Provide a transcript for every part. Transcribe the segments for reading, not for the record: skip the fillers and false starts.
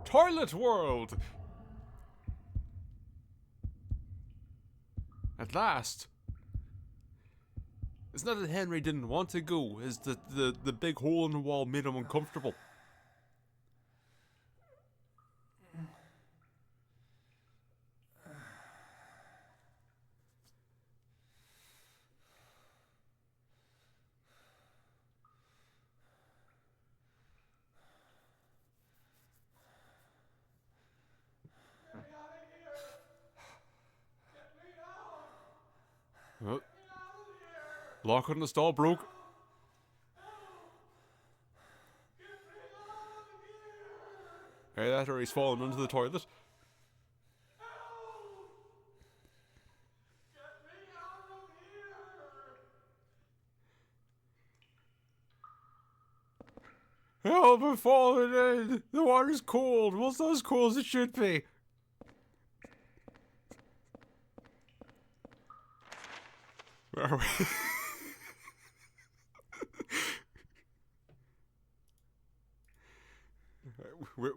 Toilet World! At last. It's not that Henry didn't want to go, it's that the big hole in the wall made him uncomfortable. Oh. Lock on the stall broke. Hey, that or he's fallen into the toilet. Help, I'm falling in! The water's cold! Well, it's not as cold as it should be! Where are we?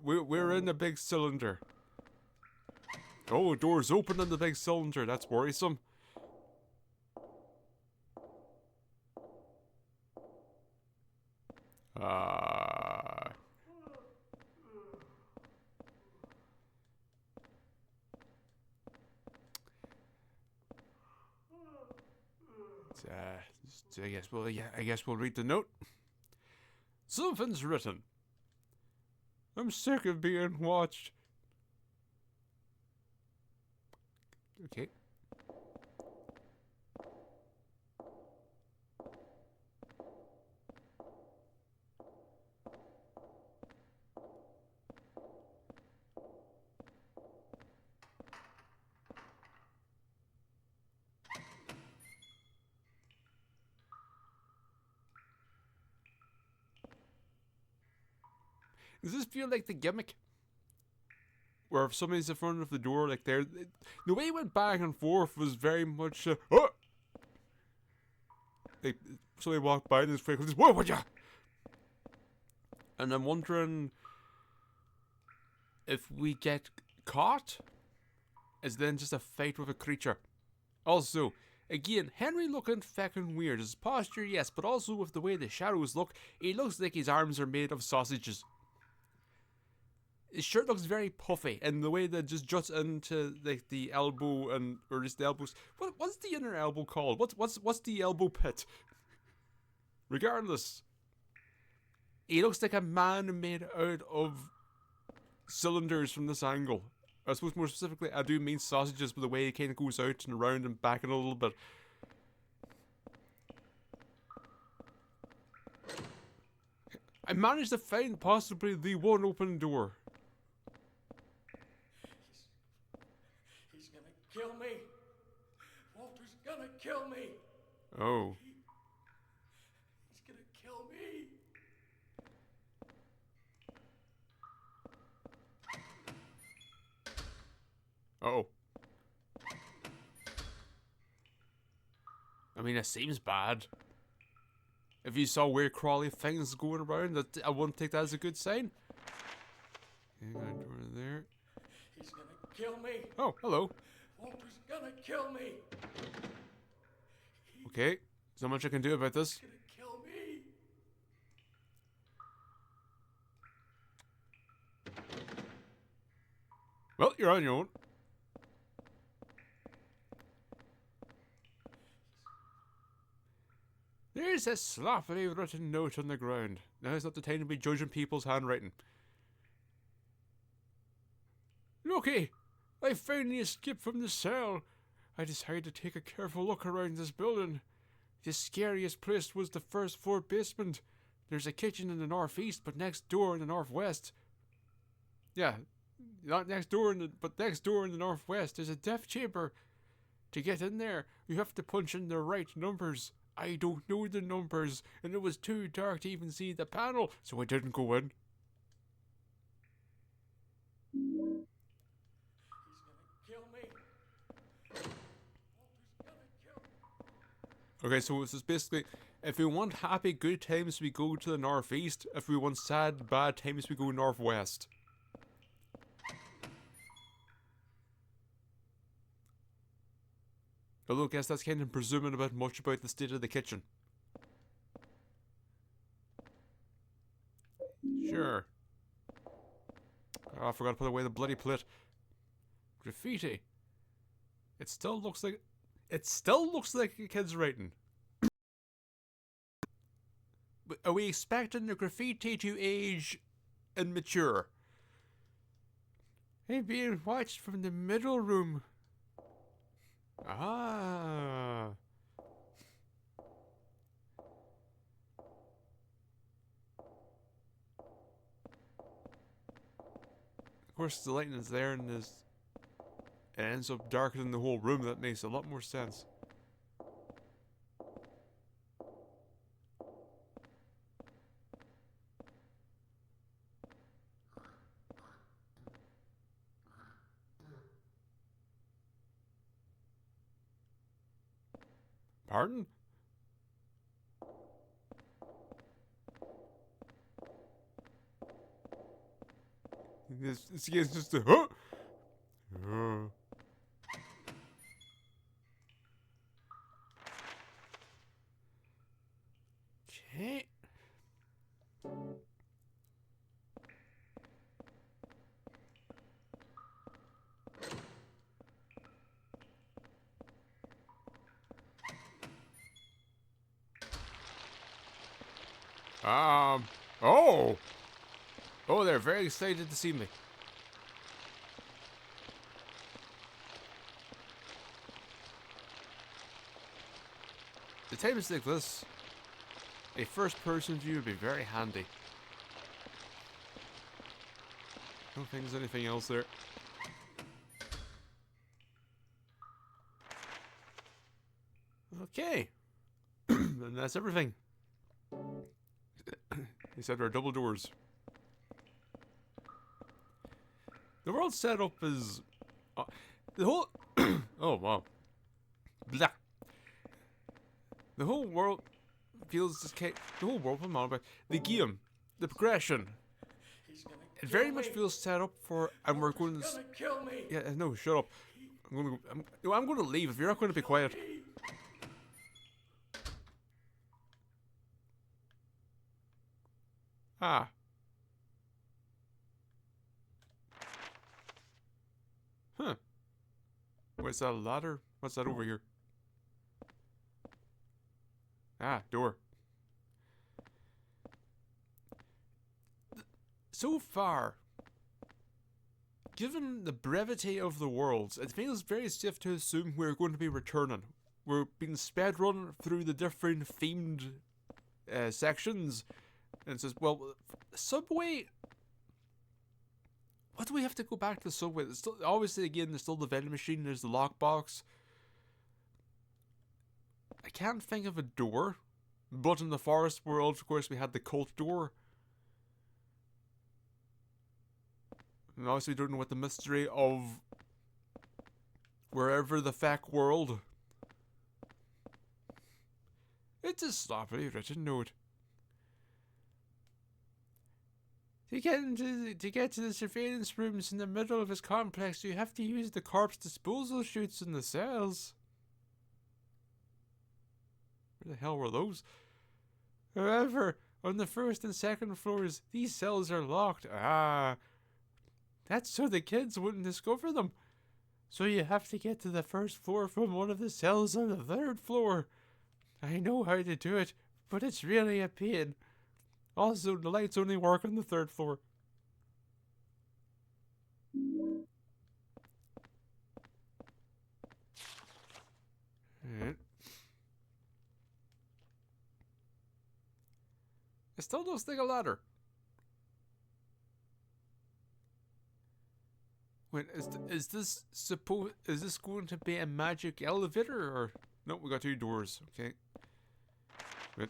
We're in the big cylinder. Oh, door's open in the big cylinder. That's worrisome. I guess we'll read the note. Something's written. I'm sick of being watched. Okay. Does this feel like the gimmick? Where if somebody's in front of the door, like the way it went back and forth was very much, oh! Like, somebody walked by and his face was, whoa, would ya? And I'm wondering if we get caught, is then just a fight with a creature. Also, again, Henry looking feckin' weird. His posture, yes, but also with the way the shadows look, he looks like his arms are made of sausages. His shirt looks very puffy, and the way that just juts into like the elbow or just the elbows. What's the inner elbow called? What's the elbow pit? Regardless, he looks like a man made out of cylinders from this angle. I suppose more specifically, I do mean sausages, but the way he kind of goes out and around and back in a little bit. I managed to find possibly the one open door. He's gonna kill me. Walter's gonna kill me. Oh. He's gonna kill me. Uh-oh. I mean, it seems bad. If you saw weird crawly things going around, I wouldn't take that as a good sign. Okay, got a door there. He's gonna kill me. Oh, hello. Walter's gonna kill me. Okay, there's not much I can do about this. He's gonna kill me. Well, you're on your own. There's a sloppily written note on the ground. Now is not the time to be judging people's handwriting. Looky! I finally escaped from the cell. I decided to take a careful look around this building. The scariest place was the first floor basement. There's a kitchen in the northeast, but next door in the northwest. Yeah, not next door, but next door in the northwest, there's a death chamber. To get in there, you have to punch in the right numbers. I don't know the numbers, and it was too dark to even see the panel, so I didn't go in. He's gonna kill me. Walter's gonna kill me. Okay, so this is basically, if we want happy, good times, we go to the northeast. If we want sad, bad times, we go northwest. Although I guess that's kind of presuming about much about the state of the kitchen. Sure. Oh, I forgot to put away the bloody plate. Graffiti. It still looks like a kid's writing. Are we expecting the graffiti to age and mature? I'm being watched from the middle room. Ah. Of course, the lighting is there and it ends up darkening the whole room. That makes a lot more sense. Pardon? This is just a huh? Okay. Oh! Oh, they're very excited to see me. The times like this, a first-person view would be very handy. I don't think there's anything else there. Okay. And that's everything. Except our double doors. The world setup is... the whole... oh, wow. Blah. The whole world feels just... The whole world, I'm on about. The game. The progression. It very much feels set up for... And we're going to... He's gonna kill me. Yeah, no, shut up. I'm going to leave if you're not going to be quiet. Ah. Huh. What's that, a ladder? What's that over here? Ah, door. So far, given the brevity of the worlds, it feels very safe to assume we're going to be returning. We're being sped run through the different themed sections. And it says, well, Subway... What do we have to go back to the Subway? There's still, obviously, again, there's still the vending machine, there's the lockbox. I can't think of a door. But in the forest world, of course, we had the cult door. And obviously, we don't know what the mystery of wherever the feck world. It's a sloppily written note. To get to the surveillance rooms in the middle of his complex, you have to use the corpse disposal chutes in the cells. Where the hell were those? However, on the first and second floors, these cells are locked. Ah, that's so the kids wouldn't discover them. So you have to get to the first floor from one of the cells on the third floor. I know how to do it, but it's really a pain. Also, the lights only work on the third floor. Alright. It still looks like a ladder. Wait, is this going to be a magic elevator or no? We got two doors. Okay. Wait.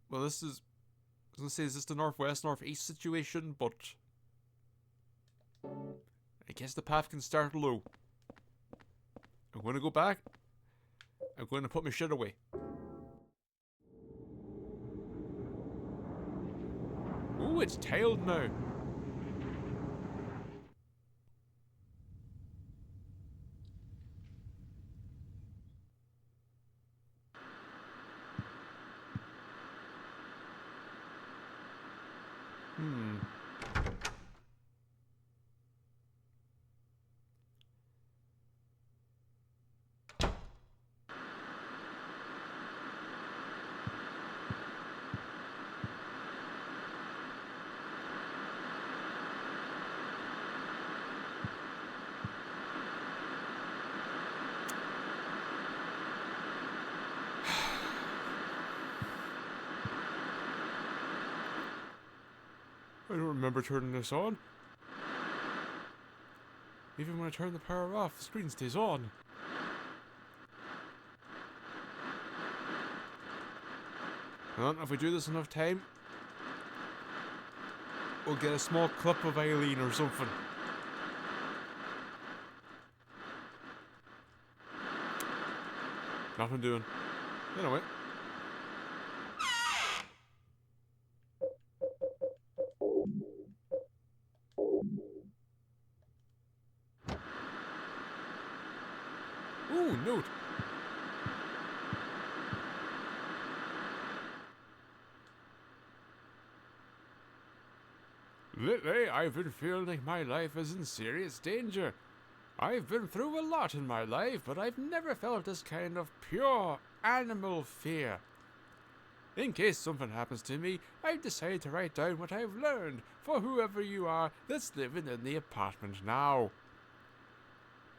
Well, this is. I was gonna say, is this the northwest northeast situation? But I guess the path can start low. I'm going to go back. I'm going to put my shit away. Ooh, it's tiled now. remember turning this on. Even when I turn the power off, the screen stays on. I don't know if we do this enough time, we'll get a small clip of Eileen or something. Nothing doing. Anyway. Ooh, note. Lately, I've been feeling like my life is in serious danger. I've been through a lot in my life, but I've never felt this kind of pure animal fear. In case something happens to me, I've decided to write down what I've learned for whoever you are that's living in the apartment now.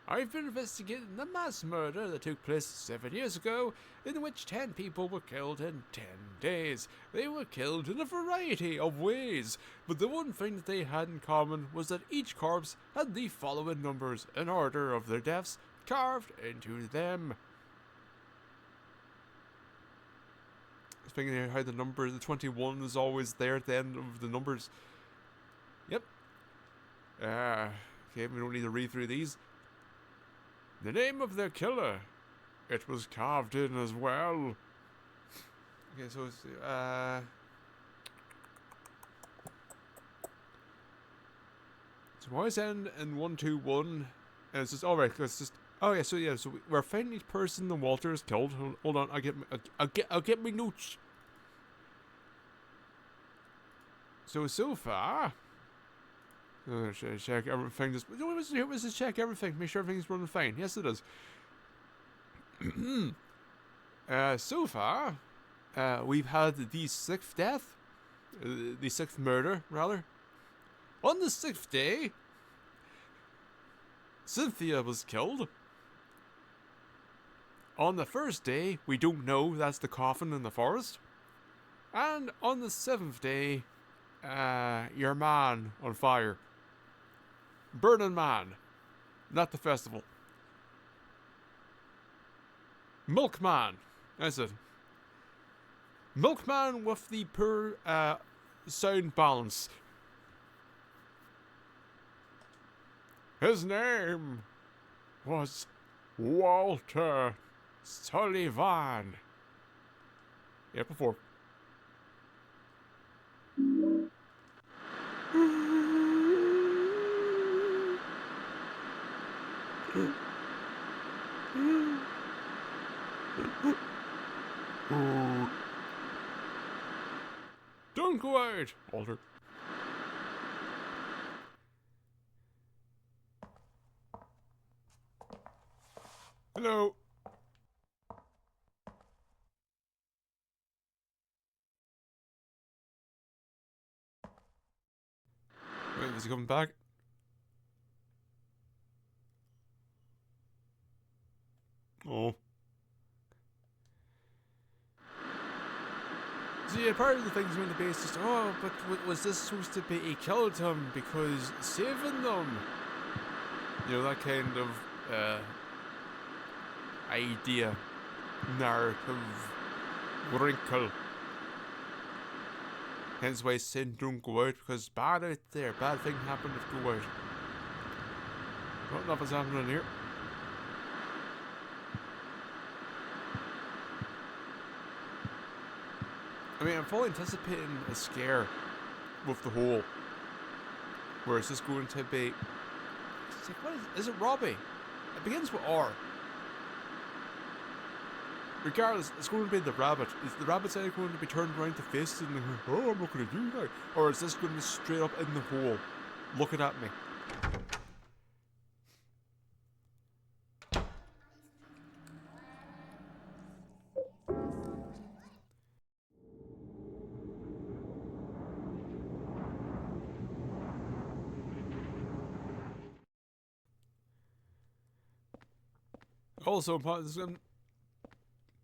I've been investigating the mass murder that took place 7 years ago, in which 10 people were killed in 10 days. They were killed in a variety of ways, but the one thing that they had in common was that each corpse had the following numbers in order of their deaths carved into them. I was thinking how the number, the 21 is always there at the end of the numbers. Yep. Okay, we don't need to read through these. The name of their killer. It was carved in as well. Okay, so it's, so why is end in 121? And it's just, alright, it's just, oh yeah, so we're finding each person the Walter is killed. Hold on, I'll get my notes. So far, check everything. Just check everything. Make sure everything's running fine. Yes, it is. So far, we've had the 6th death, the 6th murder, rather. On the 6th day, Cynthia was killed. On the 1st day, we don't know. That's the coffin in the forest. And on the 7th day, your man on fire. Burning Man. Not the festival. Milkman. That's it. Milkman with the poor sound balance. His name was Walter Sullivan. Yeah, before. Don't go out, Walter. Hello. Wait, is he coming back? Oh. See, part of the things on the base is, oh, but was this supposed to be he killed him because saving them? You know, that kind of idea, narrative, wrinkle. Hence why sin don't go out, because bad out there, bad thing happened if go out. Well, nothing's happening here. I mean, I'm fully anticipating a scare with the hole. Where is this going to be? It's like, what is it Robbie? It begins with R. Regardless, it's going to be the rabbit. Is the rabbit's either going to be turned around to face it and oh, I'm not going to do that? Or is this going to be straight up in the hole, looking at me? Also, this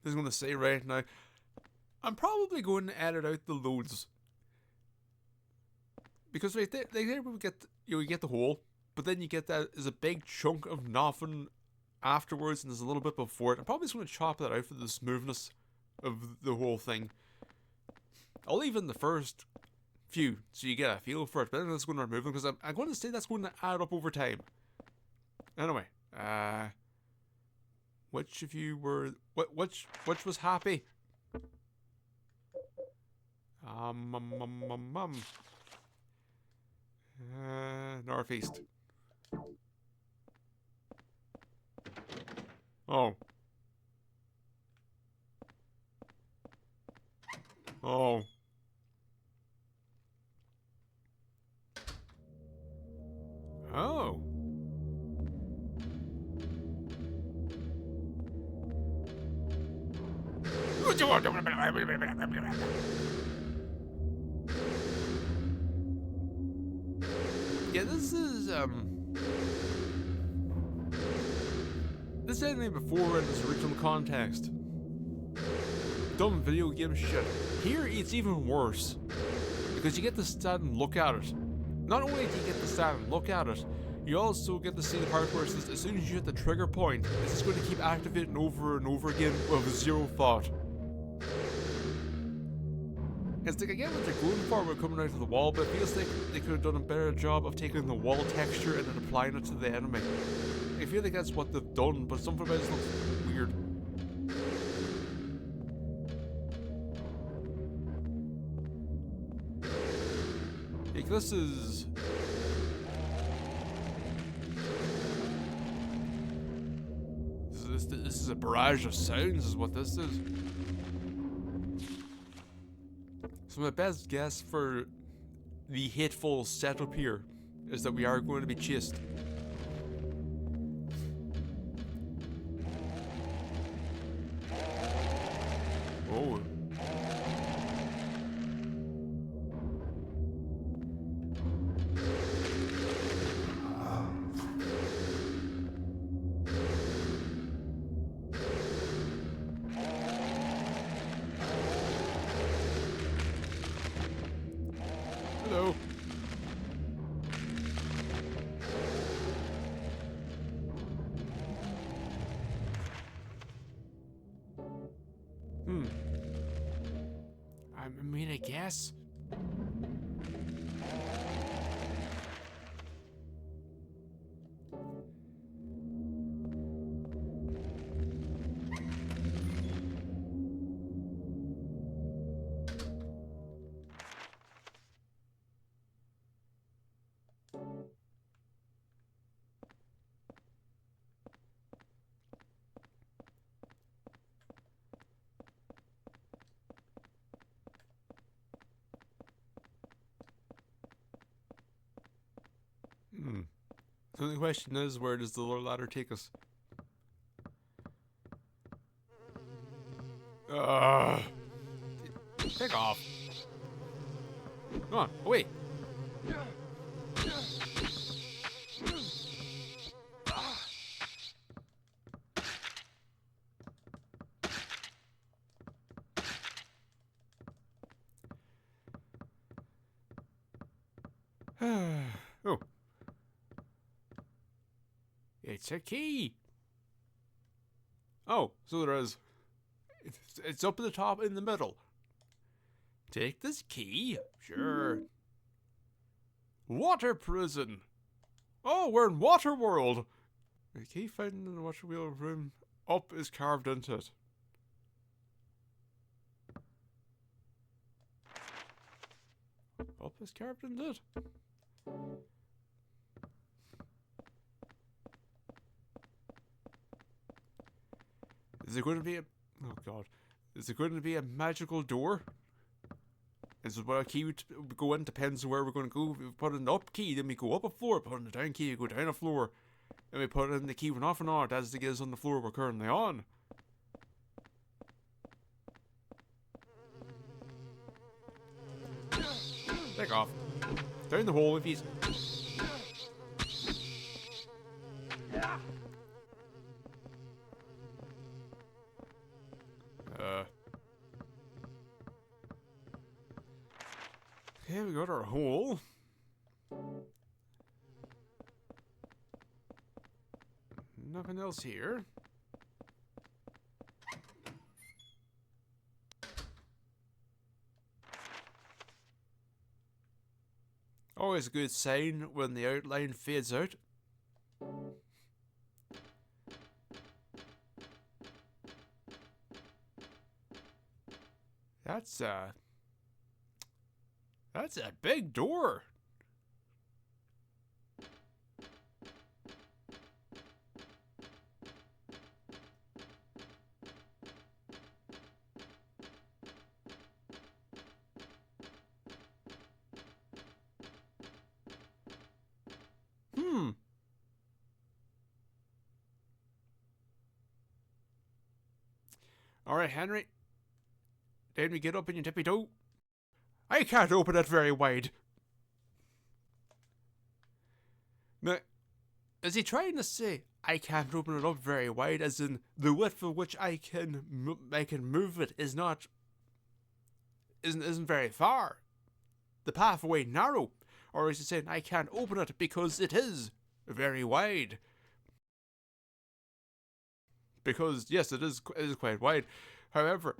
is going to say right now, I'm probably going to edit out the loads. because like there we get you get the hole, but then you get that as a big chunk of nothing afterwards, and there's a little bit before it. I'm probably just going to chop that out for the smoothness of the whole thing. I'll leave in the first few so you get a feel for it, but then it's going to remove them because I'm going to say that's going to add up over time. Anyway, which of you were which was happy? Northeast. Oh. Oh. Oh. Yeah, this is this enemy before in its original context. Dumb video game shit. Here it's even worse. Because you get to stand and look at it. Not only do you get to stand and look at it, you also get to see the part where it says, as soon as you hit the trigger point, it's just going to keep activating over and over again with zero thought. It's like, I get what they're going for with coming out of the wall, but it feels like they could have done a better job of taking the wall texture and then applying it to the enemy. I feel like that's what they've done, but something about it looks weird. Like, this is... This is a barrage of sounds is what this is. So my best guess for the hateful setup here is that we are going to be chased. Oh. Hello. I mean, I guess. So the question is, where does the lower ladder take us? Take off. Come on, away. Oh. It's a key. Oh, so there is. It's up at the top in the middle. Take this key. Sure. Water prison. Oh, we're in Water World. The key found in the water wheel room up is carved into it. Up is carved into it. Is it going to be a... Oh god. Is it going to be a magical door? Is it where a key would go in? Depends on where we're going to go. If we put in the up key, then we go up a floor. Put in the down key, we go down a floor. And we put in the key we're off and on as it is on the floor we're currently on. Take off. Down the hole if he's... Okay, we got our hole. else here. Always a good sign when the outline fades out. That's a big door. Alright, Henry. Time to get up in your tippy toe. I can't open it very wide. Now, is he trying to say I can't open it up very wide, as in the width of which I can move it isn't very far? The pathway narrow, or is he saying I can't open it because it is very wide? Because yes, it is quite wide. However,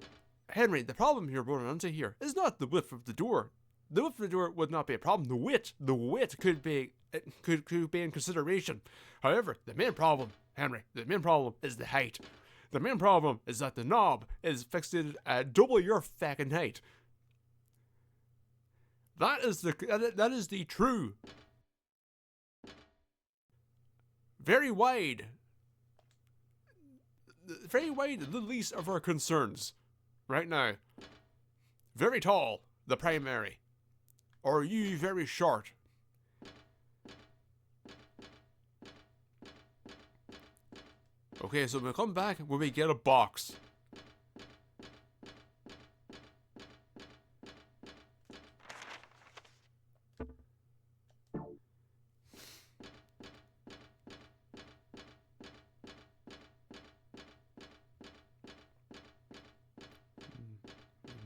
Henry, the problem you're running into here is not the width of the door. The width of the door would not be a problem. The width could be in consideration. However, the main problem, Henry, the main problem is the height. The main problem is that the knob is fixated at double your fucking height. That is the true, very wide, the least of our concerns right now. Very tall, the primary. Or are you very short? Okay, so we'll come back when we get a box.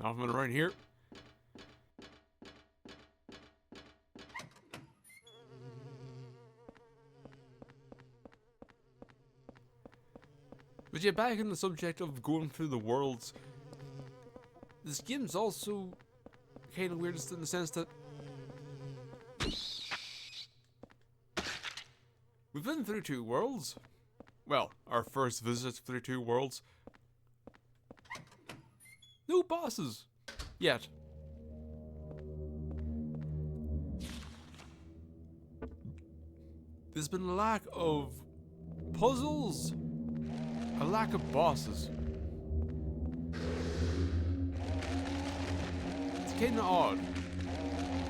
Nothing around here. But yeah, back in the subject of going through the worlds, this game's also kind of weird in the sense that we've been through 2 worlds. Well, our first visit through 2 worlds. No bosses yet. There's been a lack of puzzles, a lack of bosses. It's kinda odd.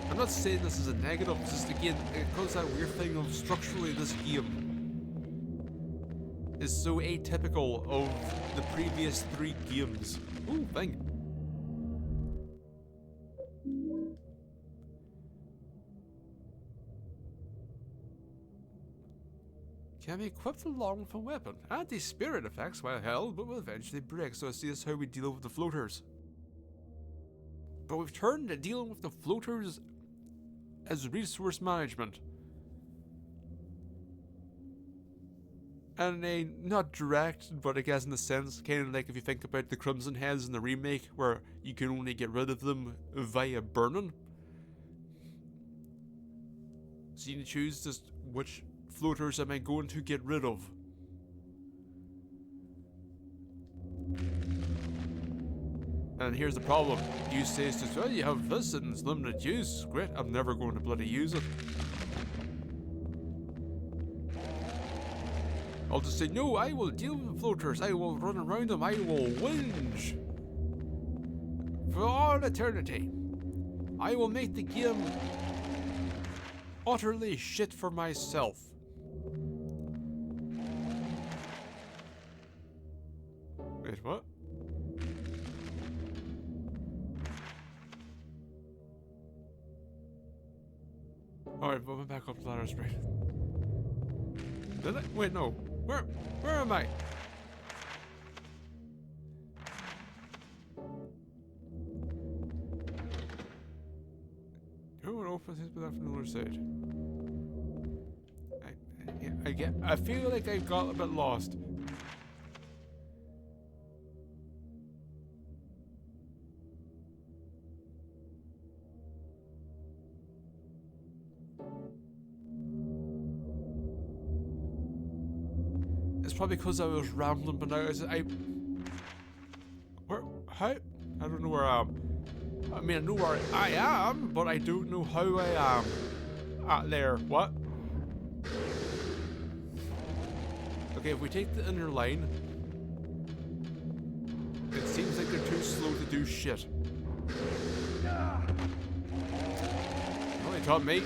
I'm not saying this is a negative, it's just again, it goes that weird thing of structurally this game is so atypical of the previous 3 games. Ooh, thing. Can be equipped along with a weapon. Anti-spirit effects while held, but will eventually break, so I see this how we deal with the floaters. But we've turned to dealing with the floaters as resource management. And not direct, but I guess in a sense, kind of like if you think about the Crimson Heads in the remake, where you can only get rid of them via burning. So you can choose just which floaters am I going to get rid of. And here's the problem. You say to well, you have this and it's limited use. Great, I'm never going to bloody use it. I'll just say, no, I will deal with the floaters. I will run around them. I will whinge. For all eternity. I will make the game utterly shit for myself. Wait, what? Alright, but I'm back up the ladder straight. Did I? Wait, no. Where am I? Who opens his back from the other side? I feel like I got a bit lost. probably because I was rambling, but now where, how? I don't know where I am. I mean, I know where I am, but I don't know how I am. There. What? Okay, if we take the inner line, it seems like they're too slow to do shit. Well, they taught me.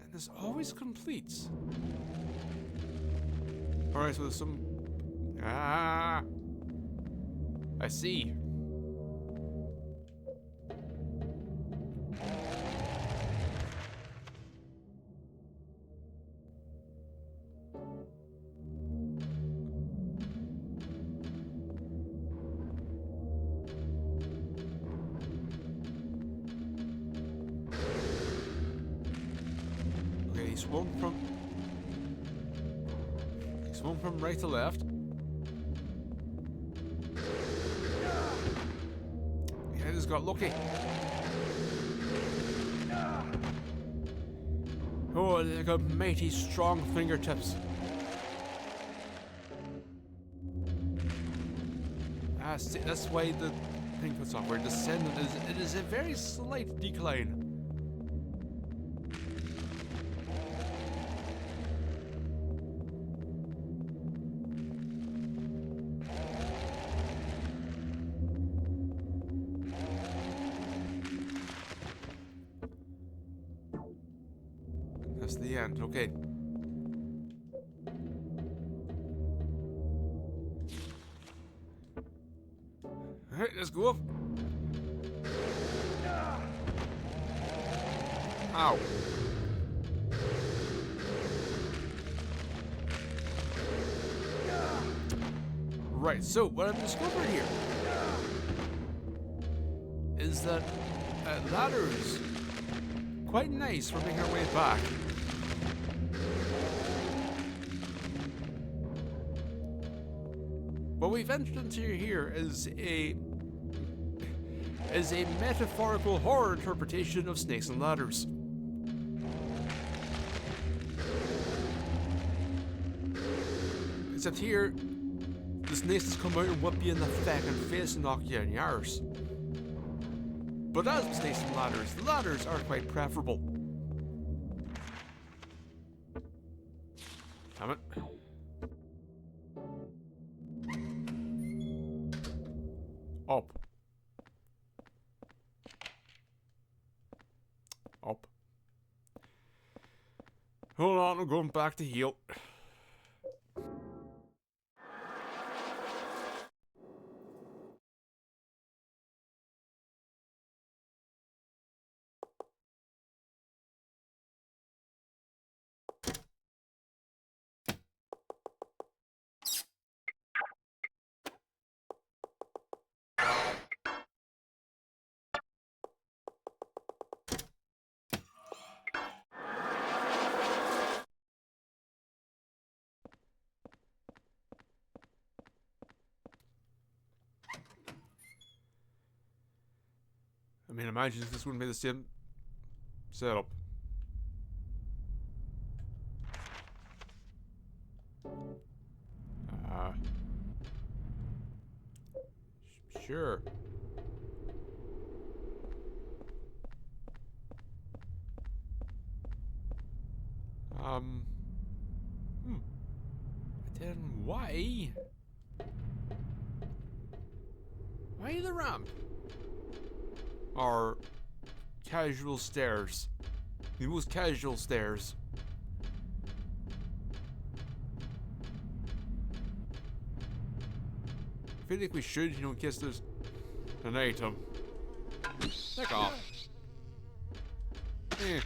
And this always completes. Alright, so there's some... I see. Okay, he swung from right to left. Yeah, just got lucky. Oh, they got mighty strong fingertips. That's why the thing puts off. We're descending. It is a very slight decline. That's the end. Okay. Alright, let's go up. Ow. Right, so what I've discovered here is that ladders quite nice for making our way back. What we've entered into here is a metaphorical horror interpretation of snakes and ladders. Except here, the snakes just come out and whip you in the fucking face and knock you in the arse. But as with snakes and ladders, the ladders are quite preferable. Damn it. Up. Up. Hold on, I'm going back to heal. I mean, imagine if this wouldn't be the same setup. Sure. Then why? Why the ramp? Or casual stairs? The most casual stairs. I feel like we should, in case there's an item. Back off. Eh.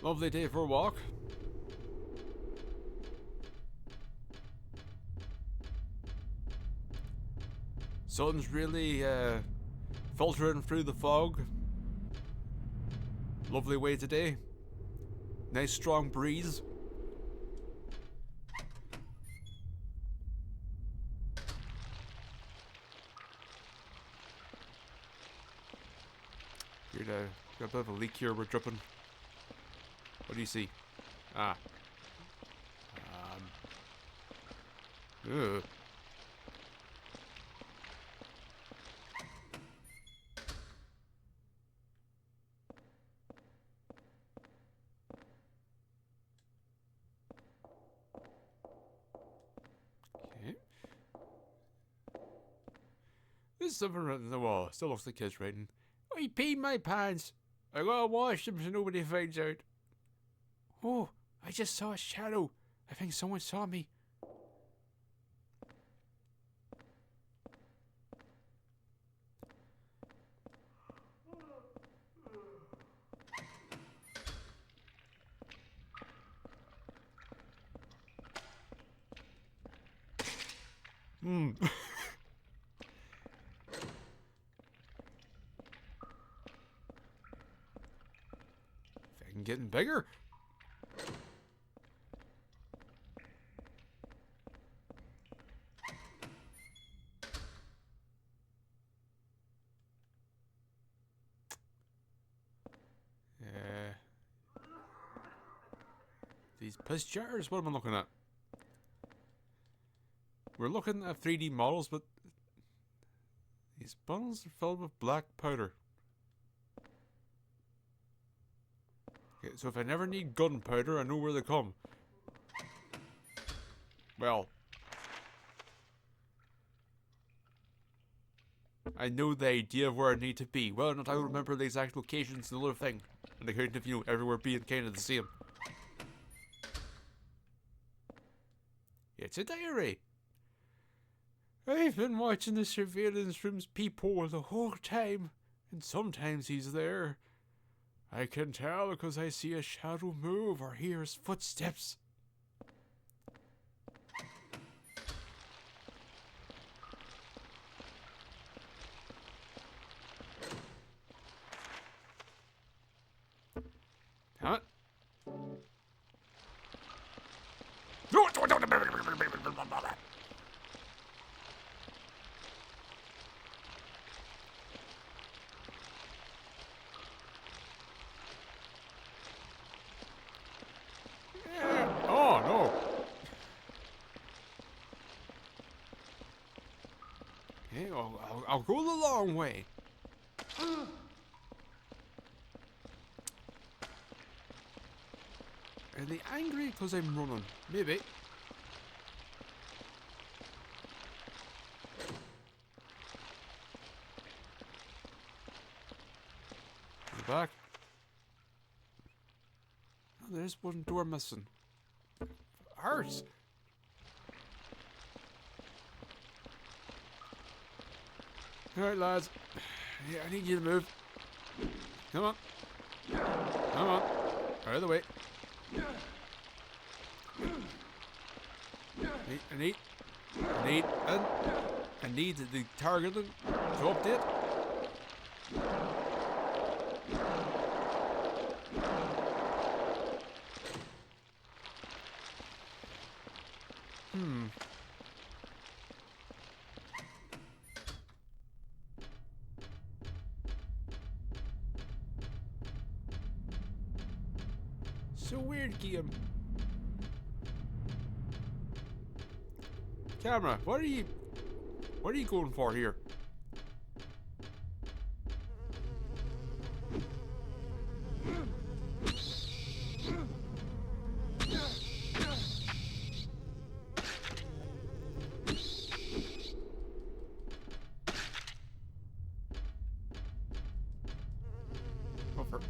Lovely day for a walk. Sun's really filtering through the fog. Lovely way today. Nice strong breeze. Here, got a bit of a leak here. We're dripping. What do you see? Ah. Ugh. Okay. There's something written on the wall. Still looks like kids writing. I peed my pants. I gotta wash them so nobody finds out. Oh, I just saw a shadow. I think someone saw me. Thing getting bigger. These piss jars, what am I looking at? We're looking at 3D models, but these bottles are filled with black powder. Okay, so if I never need gunpowder, I know where they come. Well, I know the idea of where I need to be. Whether or not I remember the exact locations is another thing. And the kind of, you know, everywhere being kind of the same. It's a diary. I've been watching the surveillance room's peephole the whole time, and sometimes he's there. I can tell because I see a shadow move or hear his footsteps. Huh? Oh no! Okay, I'll go the long way. Are they angry because I'm running? Maybe. Go back. Oh, there's one door missing. Hurts. Alright, lads. Yeah, I need you to move. Come on. Come on. Out of the way. I need the targeting to update. So weird, game. Camera, what are you going for here? Over.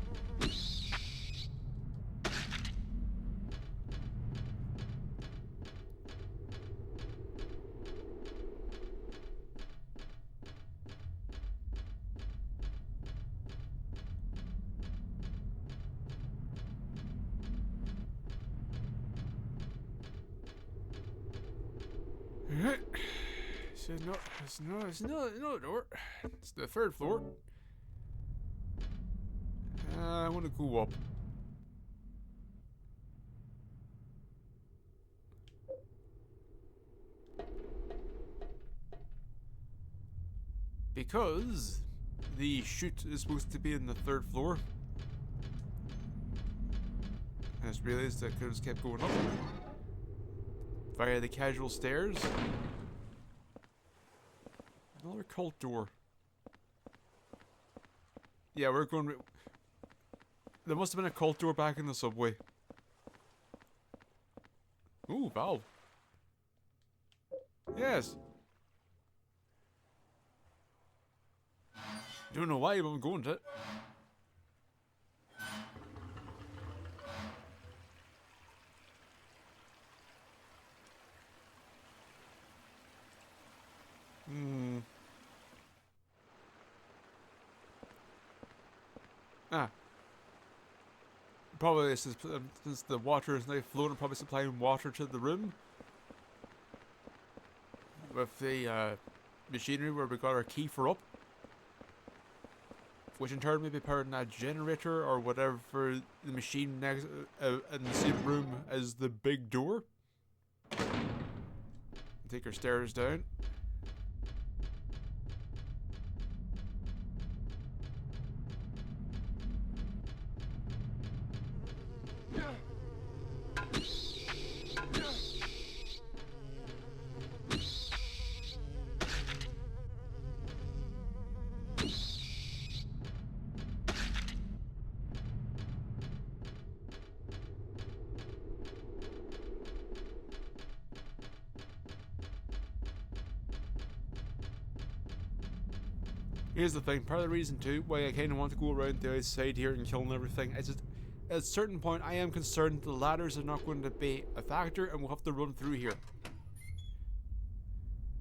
It's no door. It's the third floor. I want to go up. Because the chute is supposed to be in the third floor. I just realized I could have just kept going up via the casual stairs. Another cult door. Yeah, we're going. There must have been a cult door back in the subway. Ooh, valve. Yes. Don't know why, but I'm going to it. Ah. Probably this is, since the water is now flowing, probably supplying water to the room. With the machinery where we got our key for up. Which in turn may be powering that generator or whatever for the machine next in the same room as the big door. Take our stairs down. Here's the thing, part of the reason too why I kind of want to go around the outside here and killing everything is just at a certain point I am concerned the ladders are not going to be a factor and we'll have to run through here.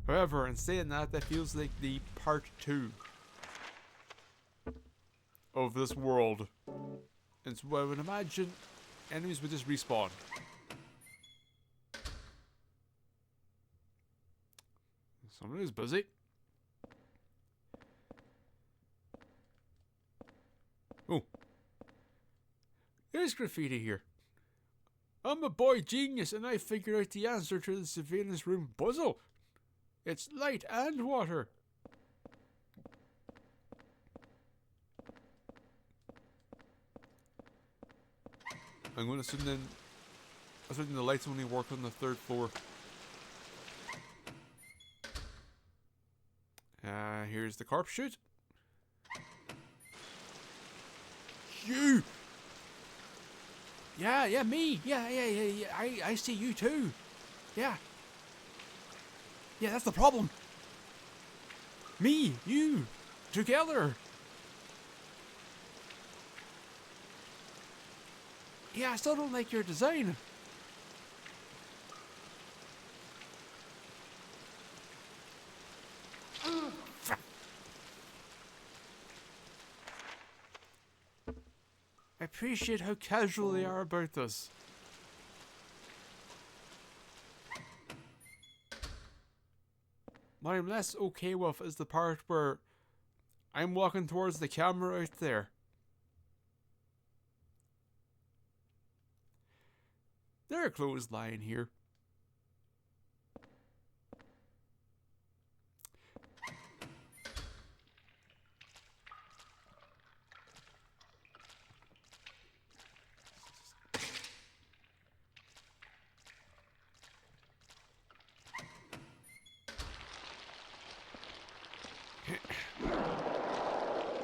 However, in saying that, that feels like the part 2 of this world. And so I would imagine enemies would just respawn. Somebody's busy. Oh. There's graffiti here. I'm a boy genius and I figured out the answer to the surveillance room puzzle. It's light and water. I'm going to assume the lights only work on the third floor. Here's the corpse chute. You! Yeah, me! Yeah, I see you too. Yeah. Yeah, that's the problem. Me, you, together. Yeah, I still don't like your design. I appreciate how casual they are about this. What I'm less okay with is the part where I'm walking towards the camera out there. There are clothes lying here.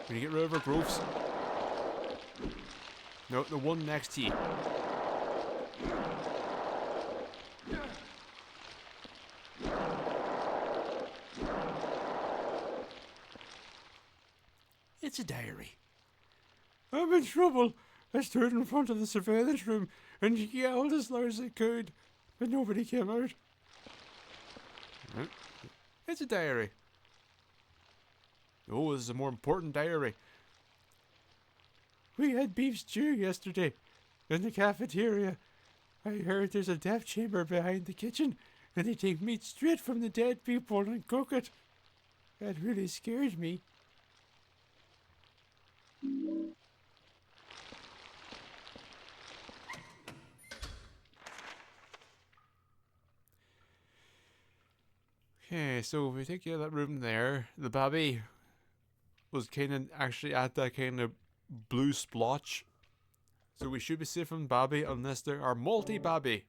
Can you get rid of our growths? No, the one next to you. It's a diary. I'm in trouble. I stood in front of the surveillance room and yelled as loud as I could, but nobody came out. It's a diary. Oh, this is a more important diary. We had beef stew yesterday in the cafeteria. I heard there's a death chamber behind the kitchen, And they take meat straight from the dead people and cook it. That really scared me. Okay, so if we take care of that room there, the babby was kind of actually at that kind of blue splotch. So we should be safe from babby unless there are multi-babby.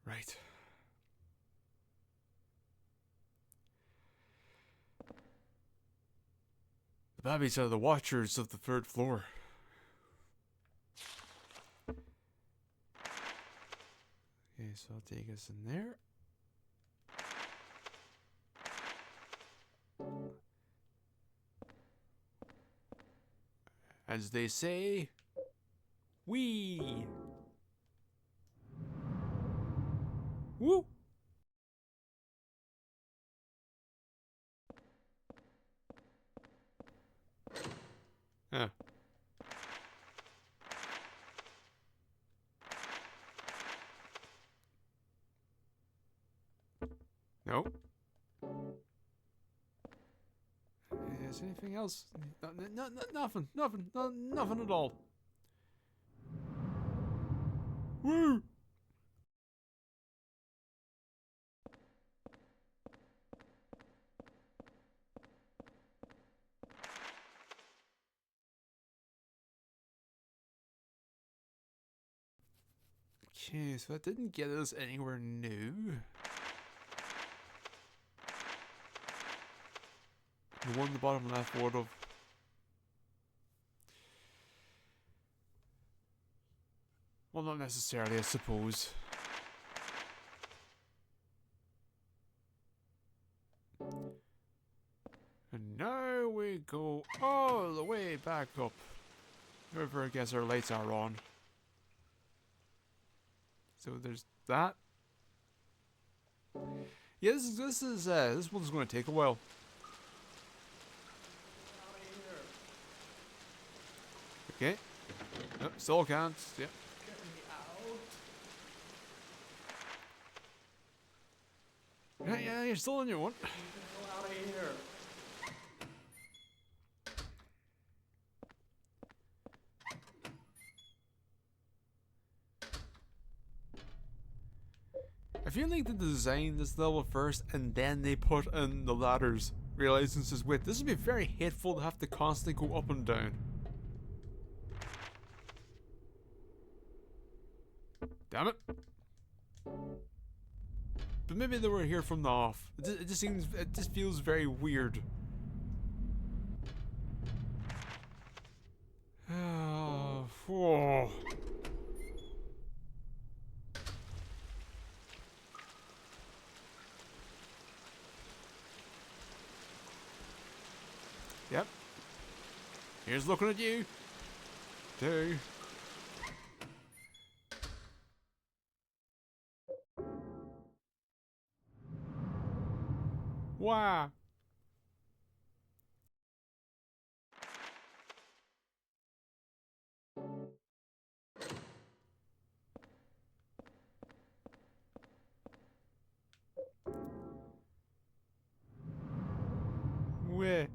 Right. The babbies are the watchers of the third floor. Okay, so I'll take us in there. As they say, wee. Woo. Huh. No. Is anything else? Nothing. Nothing at all. Woo! Okay, so that didn't get us anywhere new. The one in the bottom left would have. Well, not necessarily, I suppose. And now we go all the way back up. Wherever I guess our lights are on. So there's that. Yeah, this one's going to take a while. Okay. Nope, still can't. Yep. Get me out. Yeah, you're still in your one. Get the hell out of here. I feel like they designed this level first and then they put in the ladders, realizing this is wait, this would be very hateful to have to constantly go up and down. Damn it. But maybe they were here from the off. It just feels very weird. Whoa. Yep. Here's looking at you. Two. Wow. Where?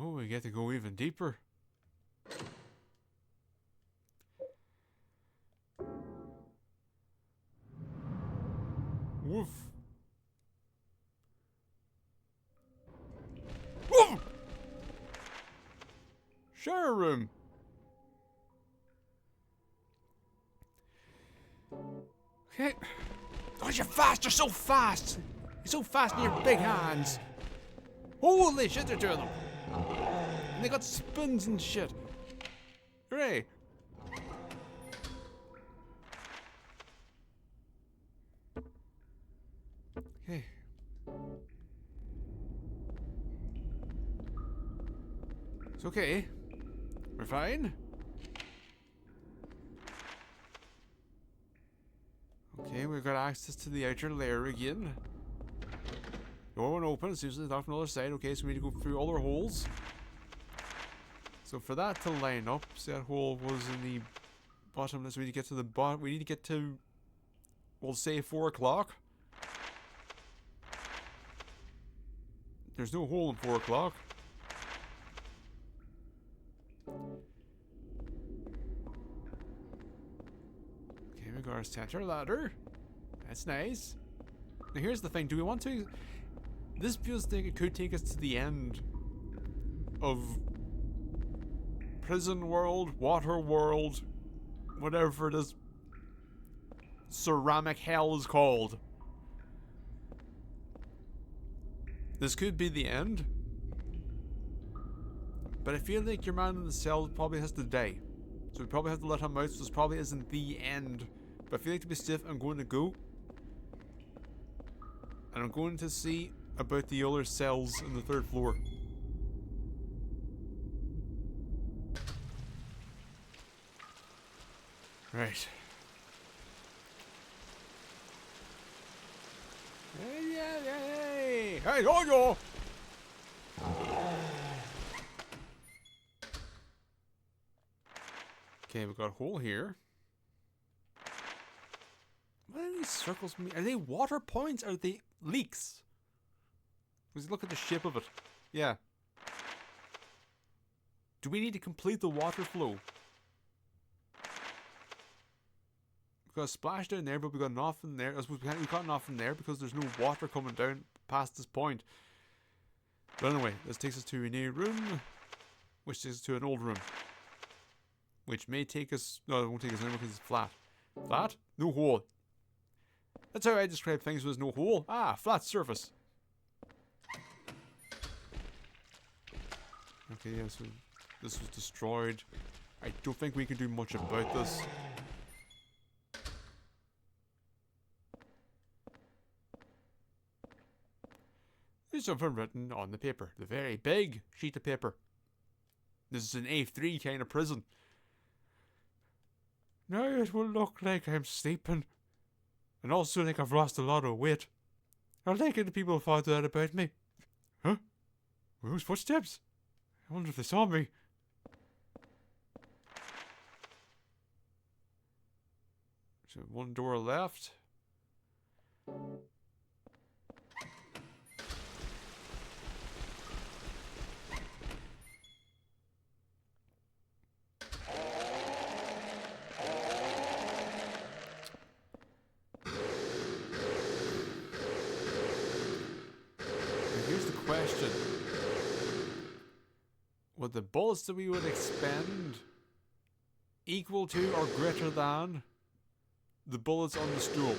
Oh, we get to go even deeper. Woof. Woof! Share room. Okay. Oh, you're fast. You're so fast. You're so fast in your big hands. Holy shit, there are two of them. And they got spins and shit. Hooray. It's okay. We're fine. Okay, we've got access to the outer layer again. Door won't open, it's usually locked from the other side. Okay, so we need to go through all our holes. So for that to line up, see that hole was in the bottom, so we need to get to the bottom. We need to get to, we'll say 4 o'clock. There's no hole in 4 o'clock. Okay, we got our center ladder. That's nice. Now here's the thing, do we want to... This feels like it could take us to the end of prison world, water world, whatever this ceramic hell is called. This could be the end. But I feel like your man in the cell probably has to die. So we probably have to let him out, so this probably isn't the end. But I feel like to be safe, I'm going to go. And I'm going to see about the other cells on the 3rd floor. Right. Hey, oh, yo! Okay, we've got a hole here. What do these circles mean? Are they water points? Or are they leaks? Look at the shape of it. Yeah. Do we need to complete the water flow? We've got a splash down there, but we've got nothing there. I suppose we've got nothing there because there's no water coming down past this point. But anyway, this takes us to a new room, which takes us to an old room. Which may take us... No, it won't take us anywhere because it's flat. Flat? No hole. That's how I describe things with no hole. Ah, flat surface. Okay, yeah, so this was destroyed. I don't think we can do much about this. There's something written on the paper. The very big sheet of paper. This is an A3 kind of prison. Now it will look like I'm sleeping. And also like I've lost a lot of weight. I like it the people thought that about me. Huh? Whose footsteps? I wonder if they saw me. So one door left. Question. Would the bullets that we would expend equal to or greater than the bullets on the stool?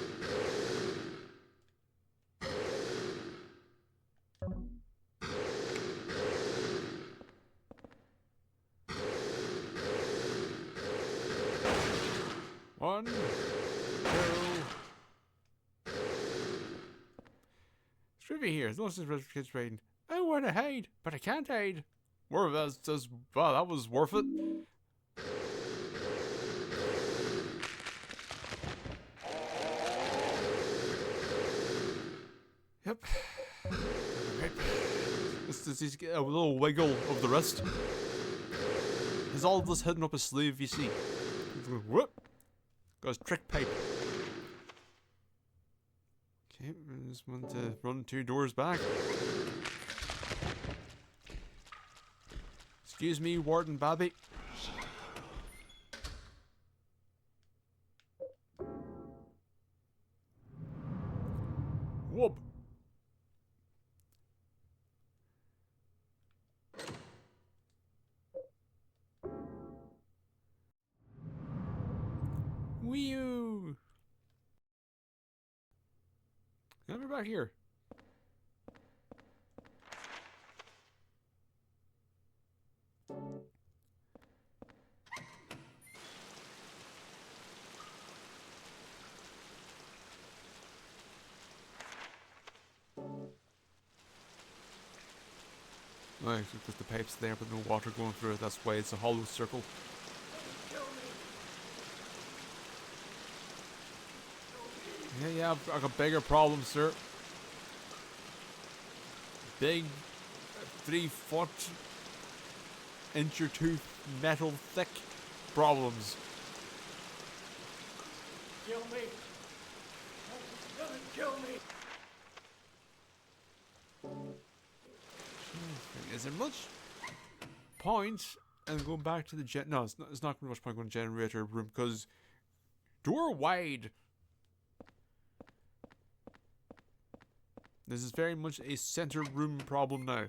One, two. Trivia here. Those are kids raiding. I want to hide, but I can't hide. Wow, wow, that was worth it. Yep. Right. This is a little wiggle of the wrist. Is all this hidden up his sleeve, you see? Whoop! Got his trick pipe. Okay, I just want to run 2 doors back. Excuse me, Warden Babby. Whoop. Wee-oo. Now we're back here. Right, because the pipe's there but no water going through it. That's why it's a hollow circle. Yeah, I've got bigger problems, sir. Big 3-foot inch or 2 metal thick problems. Kill me. It's gonna kill me. Is there much point in going back to the no, it's not going to be much point going to the generator room because door wide. This is very much a center room problem now.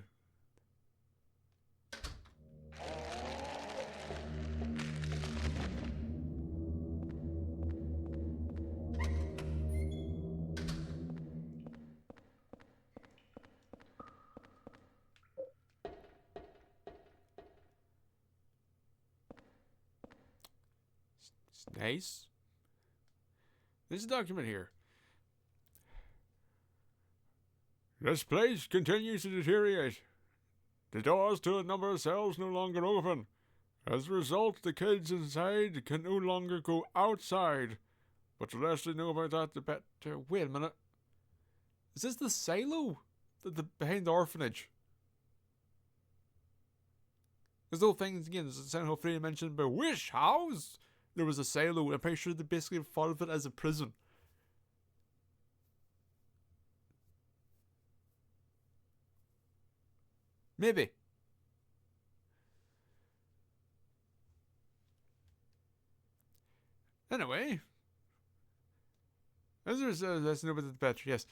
It's nice. There's a document here. This place continues to deteriorate. The doors to a number of cells no longer open. As a result, the kids inside can no longer go outside. But the less they know about that, the better. Wait a minute. Is this the silo? Behind the orphanage? There's no things again. There's a San Jose mentioned by Wish House. There was a silo. I'm pretty sure they basically thought of it as a prison. Maybe. Anyway. Let's know about the better. Yes.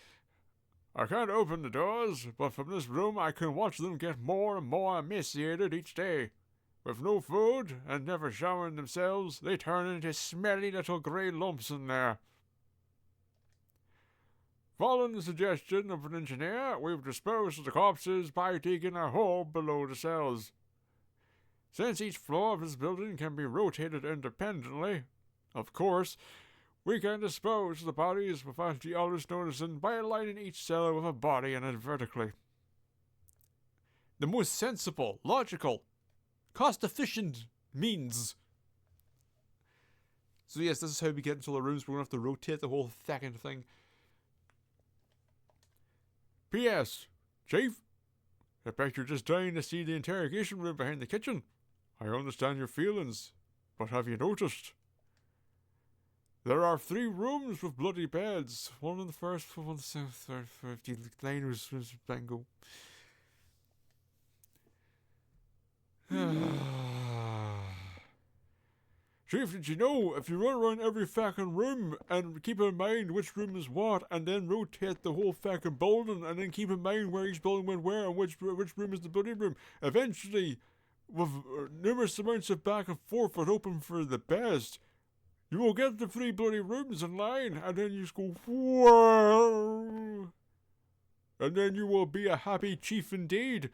I can't open the doors, but from this room I can watch them get more and more emaciated each day. With no food and never showering themselves, they turn into smelly little grey lumps in there. Following the suggestion of an engineer, we've disposed of the corpses by digging a hole below the cells. Since each floor of this building can be rotated independently, of course, we can dispose of the bodies without the others noticing by aligning each cell with a body in it vertically. The most sensible, logical, cost-efficient means. So yes, this is how we get into the rooms. We're going to have to rotate the whole second thing. P.S. Chief, I bet you're just dying to see the interrogation room behind the kitchen. I understand your feelings, but have you noticed? There are 3 rooms with bloody beds. One on the first, one on the south, third, 50 liners, bingo. Chief, did you know if you run around every fucking room and keep in mind which room is what, and then rotate the whole fucking building, and then keep in mind where each building went where and which room is the bloody room, eventually, with numerous amounts of back and forth but hoping for the best, you will get the 3 bloody rooms in line, and then you just go, whoa, and then you will be a happy chief indeed.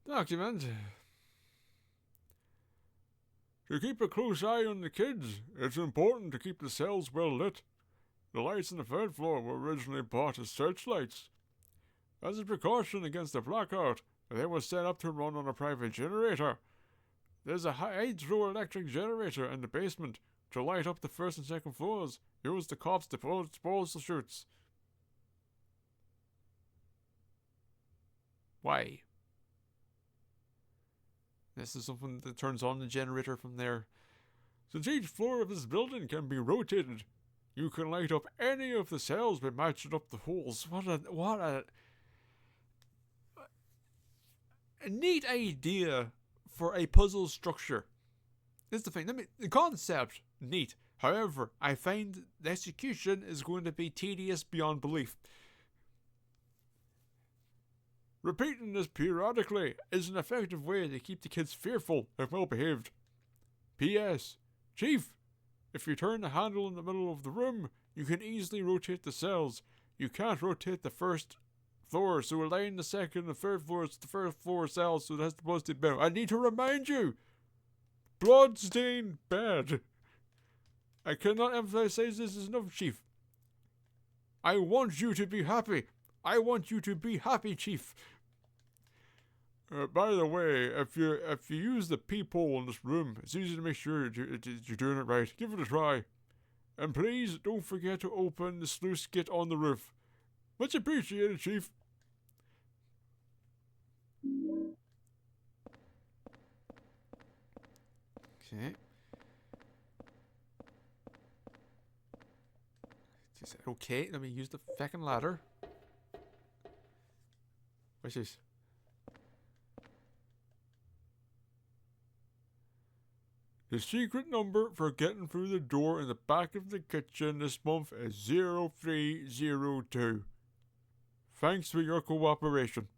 Document. To keep a close eye on the kids, it's important to keep the cells well lit. The lights on the 3rd floor were originally bought as searchlights. As a precaution against a blackout, they were set up to run on a private generator. There's a hydroelectric generator in the basement to light up the 1st and 2nd floors. Use the cops' disposal chutes. Why? This is something that turns on the generator from there. Since each floor of this building can be rotated, you can light up any of the cells by matching up the holes. What a neat idea for a puzzle structure. This is the thing. The concept, neat. However, I find the execution is going to be tedious beyond belief. Repeating this periodically is an effective way to keep the kids fearful and well behaved. P.S. Chief, if you turn the handle in the middle of the room, you can easily rotate the cells. You can't rotate the 1st floor, so align the 2nd and 3rd floors to the 1st floor cells so that's supposed to be. I need to remind you! blood-stained bed. I cannot emphasize this enough, Chief. I want you to be happy. I want you to be happy, Chief. By the way, if you use the peephole in this room, it's easy to make sure you're doing it right. Give it a try. And please don't forget to open the sluice gate on the roof. Much appreciated, Chief. Okay. Okay, let me use the fucking ladder. What's this? The secret number for getting through the door in the back of the kitchen this month is 0302. Thanks for your cooperation.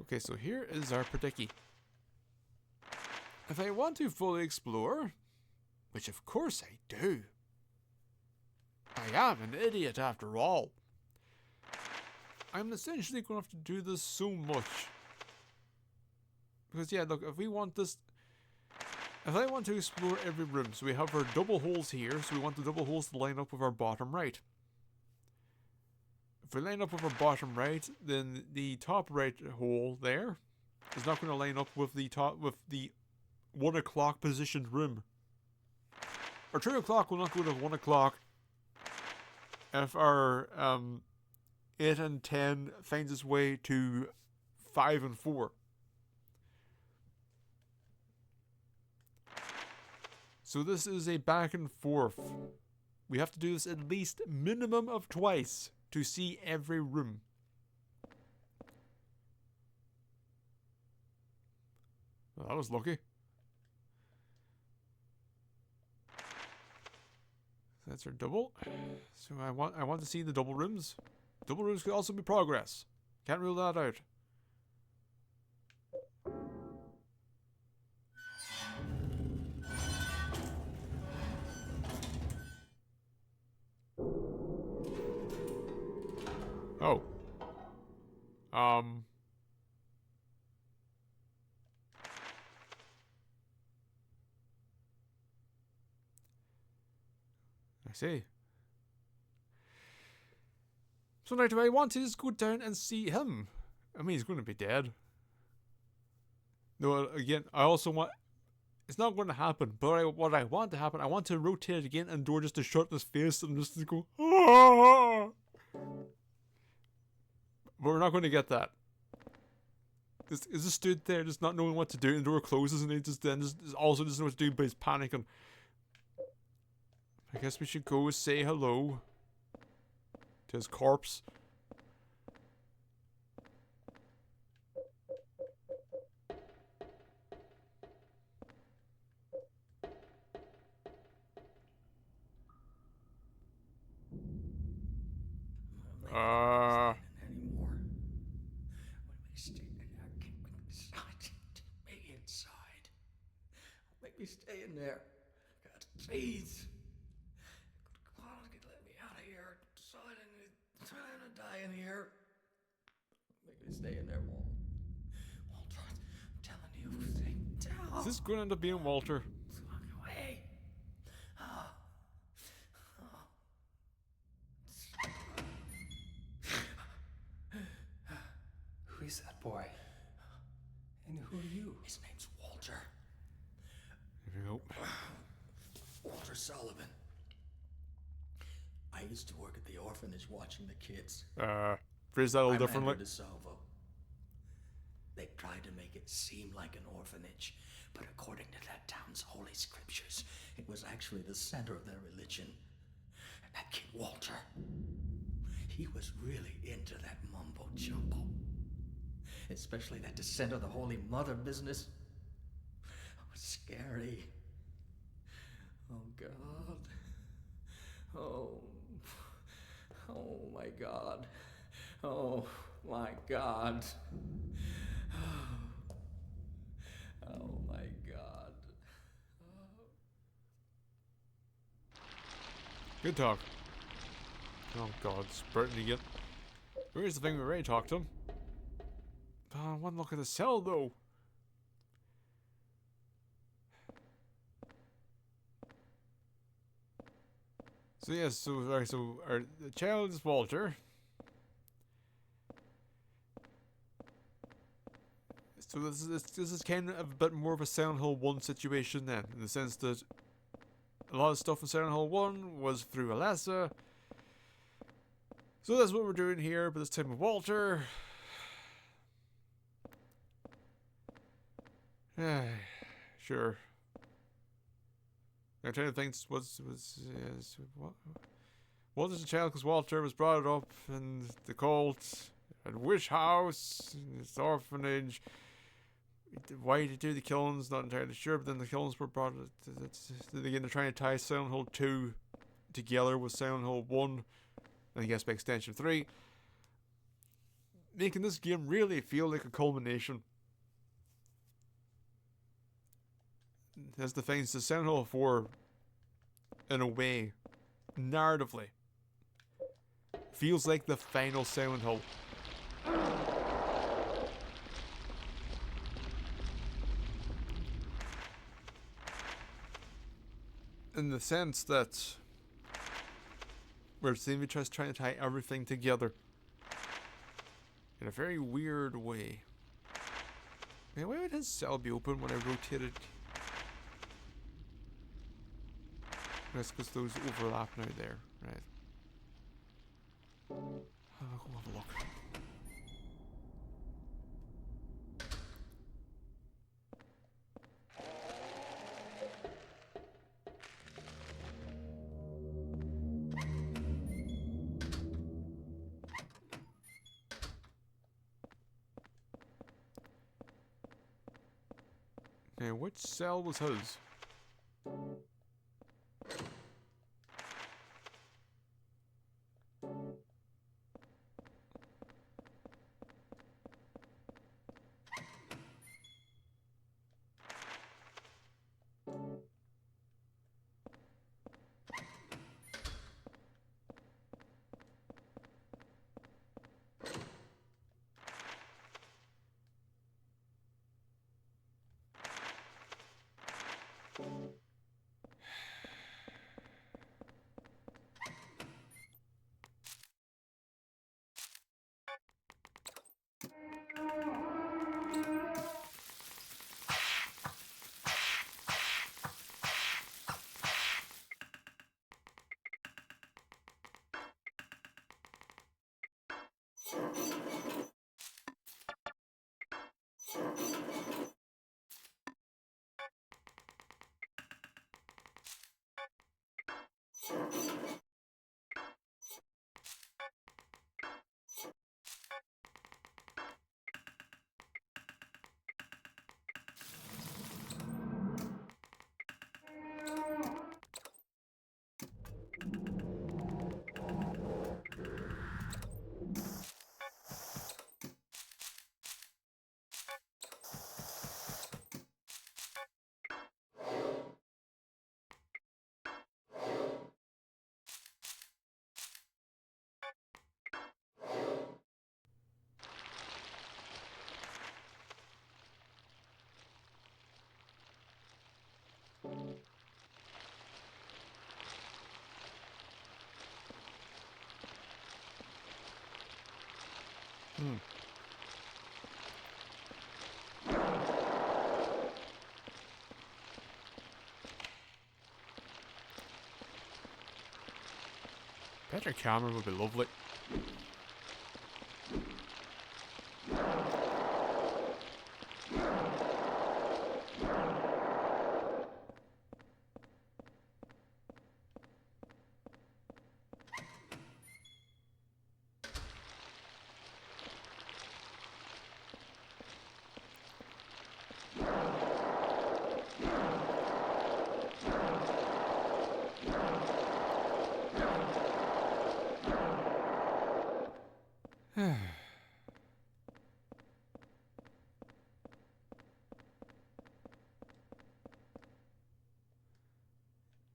Okay, so here is our predickie. If I want to fully explore, which of course I do, I am an idiot after all, I'm essentially going to have to do this so much. Because yeah, look, if I want to explore every room, so we have our double holes here, so we want the double holes to line up with our bottom right. If we line up with our bottom right, then the top right hole there is not going to line up with the 1 o'clock positioned room. Or 2 o'clock will not go to 1 o'clock if our 8 and 10 finds its way to 5 and 4. So this is a back and forth. We have to do this at least minimum of twice to see every room. Well, that was lucky. That's our double. So I want to see the double rooms. Double rooms could also be progress. Can't rule that out. Oh. I see. So now do I want to just go down and see him? I mean, he's going to be dead. No, again, I also want... It's not going to happen, but what I want to happen, I want to rotate it again and door just to shut his face and just to go... Ah! But we're not going to get that. Is just stood there just not knowing what to do and the door closes and he just also doesn't know what to do but he's panicking. I guess we should go say hello to his corpse. Anymore. Make me inside. Make me stay in there. God, please. Come on, let me out of here. I'm trying to die in here. Make me stay in there, Walter. Walter, I'm telling you. Is this going to end up being Walter? Walk away. Who is that boy? And who are you? His name's Walter. Here we go. Walter Sullivan. I used to work at the orphanage watching the kids. Phrase that a little I'm differently. Andrew DeSalvo. They tried to make it seem like an orphanage, but according to that town's holy scriptures, it was actually the center of their religion. And that kid Walter, he was really into that mumbo jumbo. Especially that descent of the Holy Mother business. It was scary. Oh, God. Oh my God. Oh my God. Oh my God. Good talk. Oh God, spurting again. Where's the thing we already talked to him? One look at the cell, though. So yes, so the child is Walter. So this is kind of a bit more of a Silent Hill 1 situation then, in the sense that a lot of stuff in Silent Hill 1 was through Alessa. So that's what we're doing here, but this time with Walter. Sure. I'm trying to think what? Walter's a child because Walter was brought up in the cult, at Wish House, in this orphanage. Why did he do the killings? Not entirely sure, but then the killings were brought. Again, they're trying to tie Silent Hill 2 together with Silent Hill 1, and I guess by extension 3, making this game really feel like a culmination. As the things to Silent Hill 4, in a way, narratively, feels like the final Silent Hill. In the sense that we're just trying to tie everything together in a very weird way. Man, why would his cell be open when I rotated? That's because those overlap now there, right? I'll go have a look. Okay, which cell was his? Better camera would be lovely.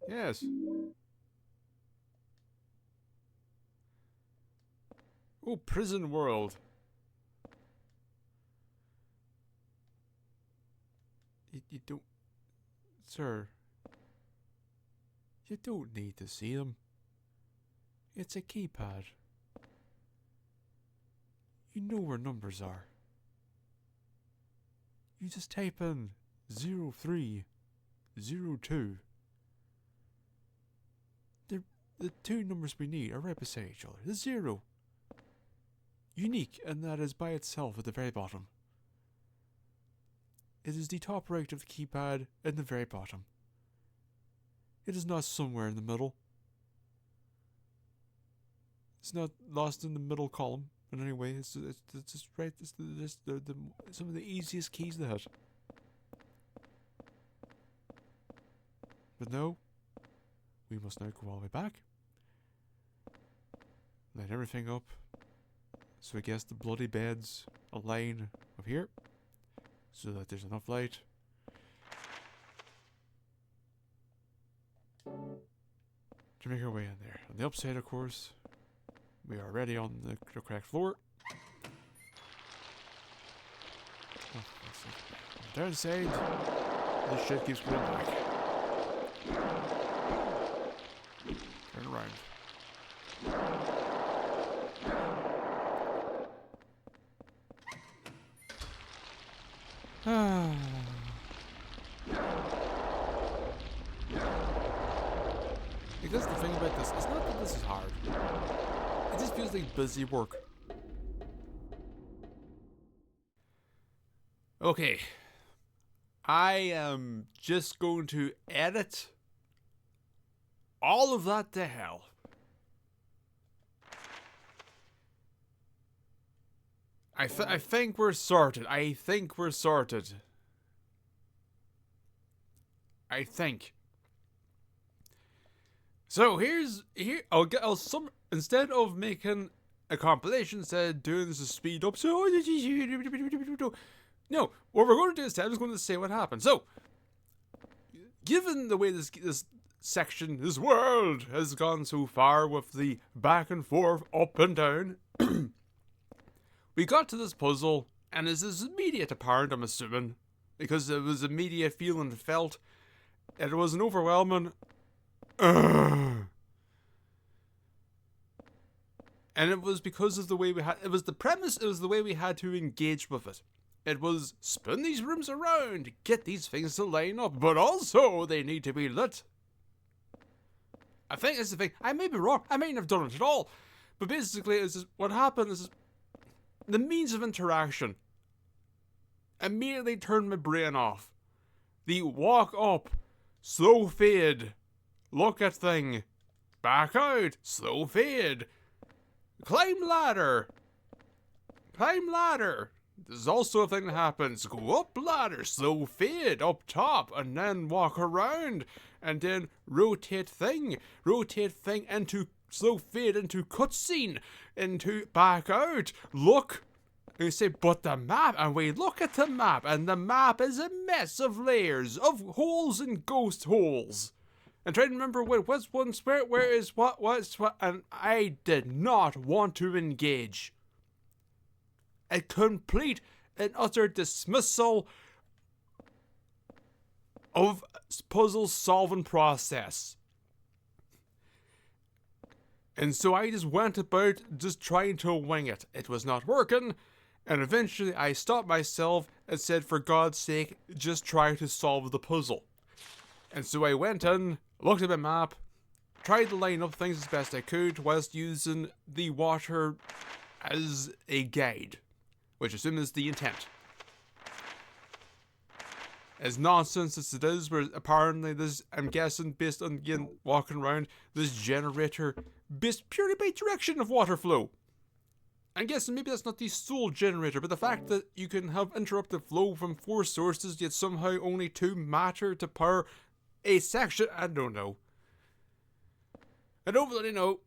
Yes. Oh, prison world. You don't... Sir. You don't need to see them. It's a keypad. You know where numbers are. You just type in 0302. The two numbers we need are right beside each other. The 0. Unique, and that is by itself at the very bottom. It is the top right of the keypad at the very bottom. It is not somewhere in the middle. It's not lost in the middle column in any way. It's just right. It's some of the easiest keys to hit. But no, we must now go all the way back. Line everything up. So I guess the bloody beds align up here, so that there's enough light. To make our way in there. On the upside, of course, we are already on the correct floor. Oh, on the downside, this shit keeps coming back. Turn around. Because the thing about this, it's not that this is hard. It just feels like busy work. Okay. I am just going to edit all of that to hell. I think we're sorted. I think. So instead of making a compilation, instead doing this as speed up. So no, what we're going to do instead is going to say what happened. So, given the way this section, this world has gone so far with the back and forth, up and down, we got to this puzzle, and it's this immediate apparent, I'm assuming, because it was immediate feeling felt. It was an overwhelming. And it was because of the way we had. It was the premise. It was the way we had to engage with it. It was spin these rooms around, get these things to line up, but also they need to be lit. I think that's the thing. I may be wrong. I may not have done it at all. But basically, it's just, what happened is the means of interaction immediately turned my brain off. The walk up, slow fade, look at thing, back out, slow fade, climb ladder. This is also a thing that happens. Go up ladder, slow fade, up top, and then walk around, and then rotate thing into slow fade, into cutscene, into back out, look. And you say, but the map, and we look at the map, and the map is a mess of layers, of holes and ghost holes. And try to remember what's one square, where is what's what, and I did not want to engage. A complete and utter dismissal of puzzle solving process. And so I just went about just trying to wing it. It was not working. And eventually I stopped myself and said, for God's sake, just try to solve the puzzle. And so I went in, looked at my map, tried to line up things as best I could whilst using the water as a guide, which I assume is the intent. As nonsense as it is, where apparently this, I'm guessing, based on, again, walking around, this generator, based purely by direction of water flow. I'm guessing maybe that's not the sole generator, but the fact that you can have interrupted flow from 4 sources, yet somehow only 2 matter to power a section, I don't know. I don't really know.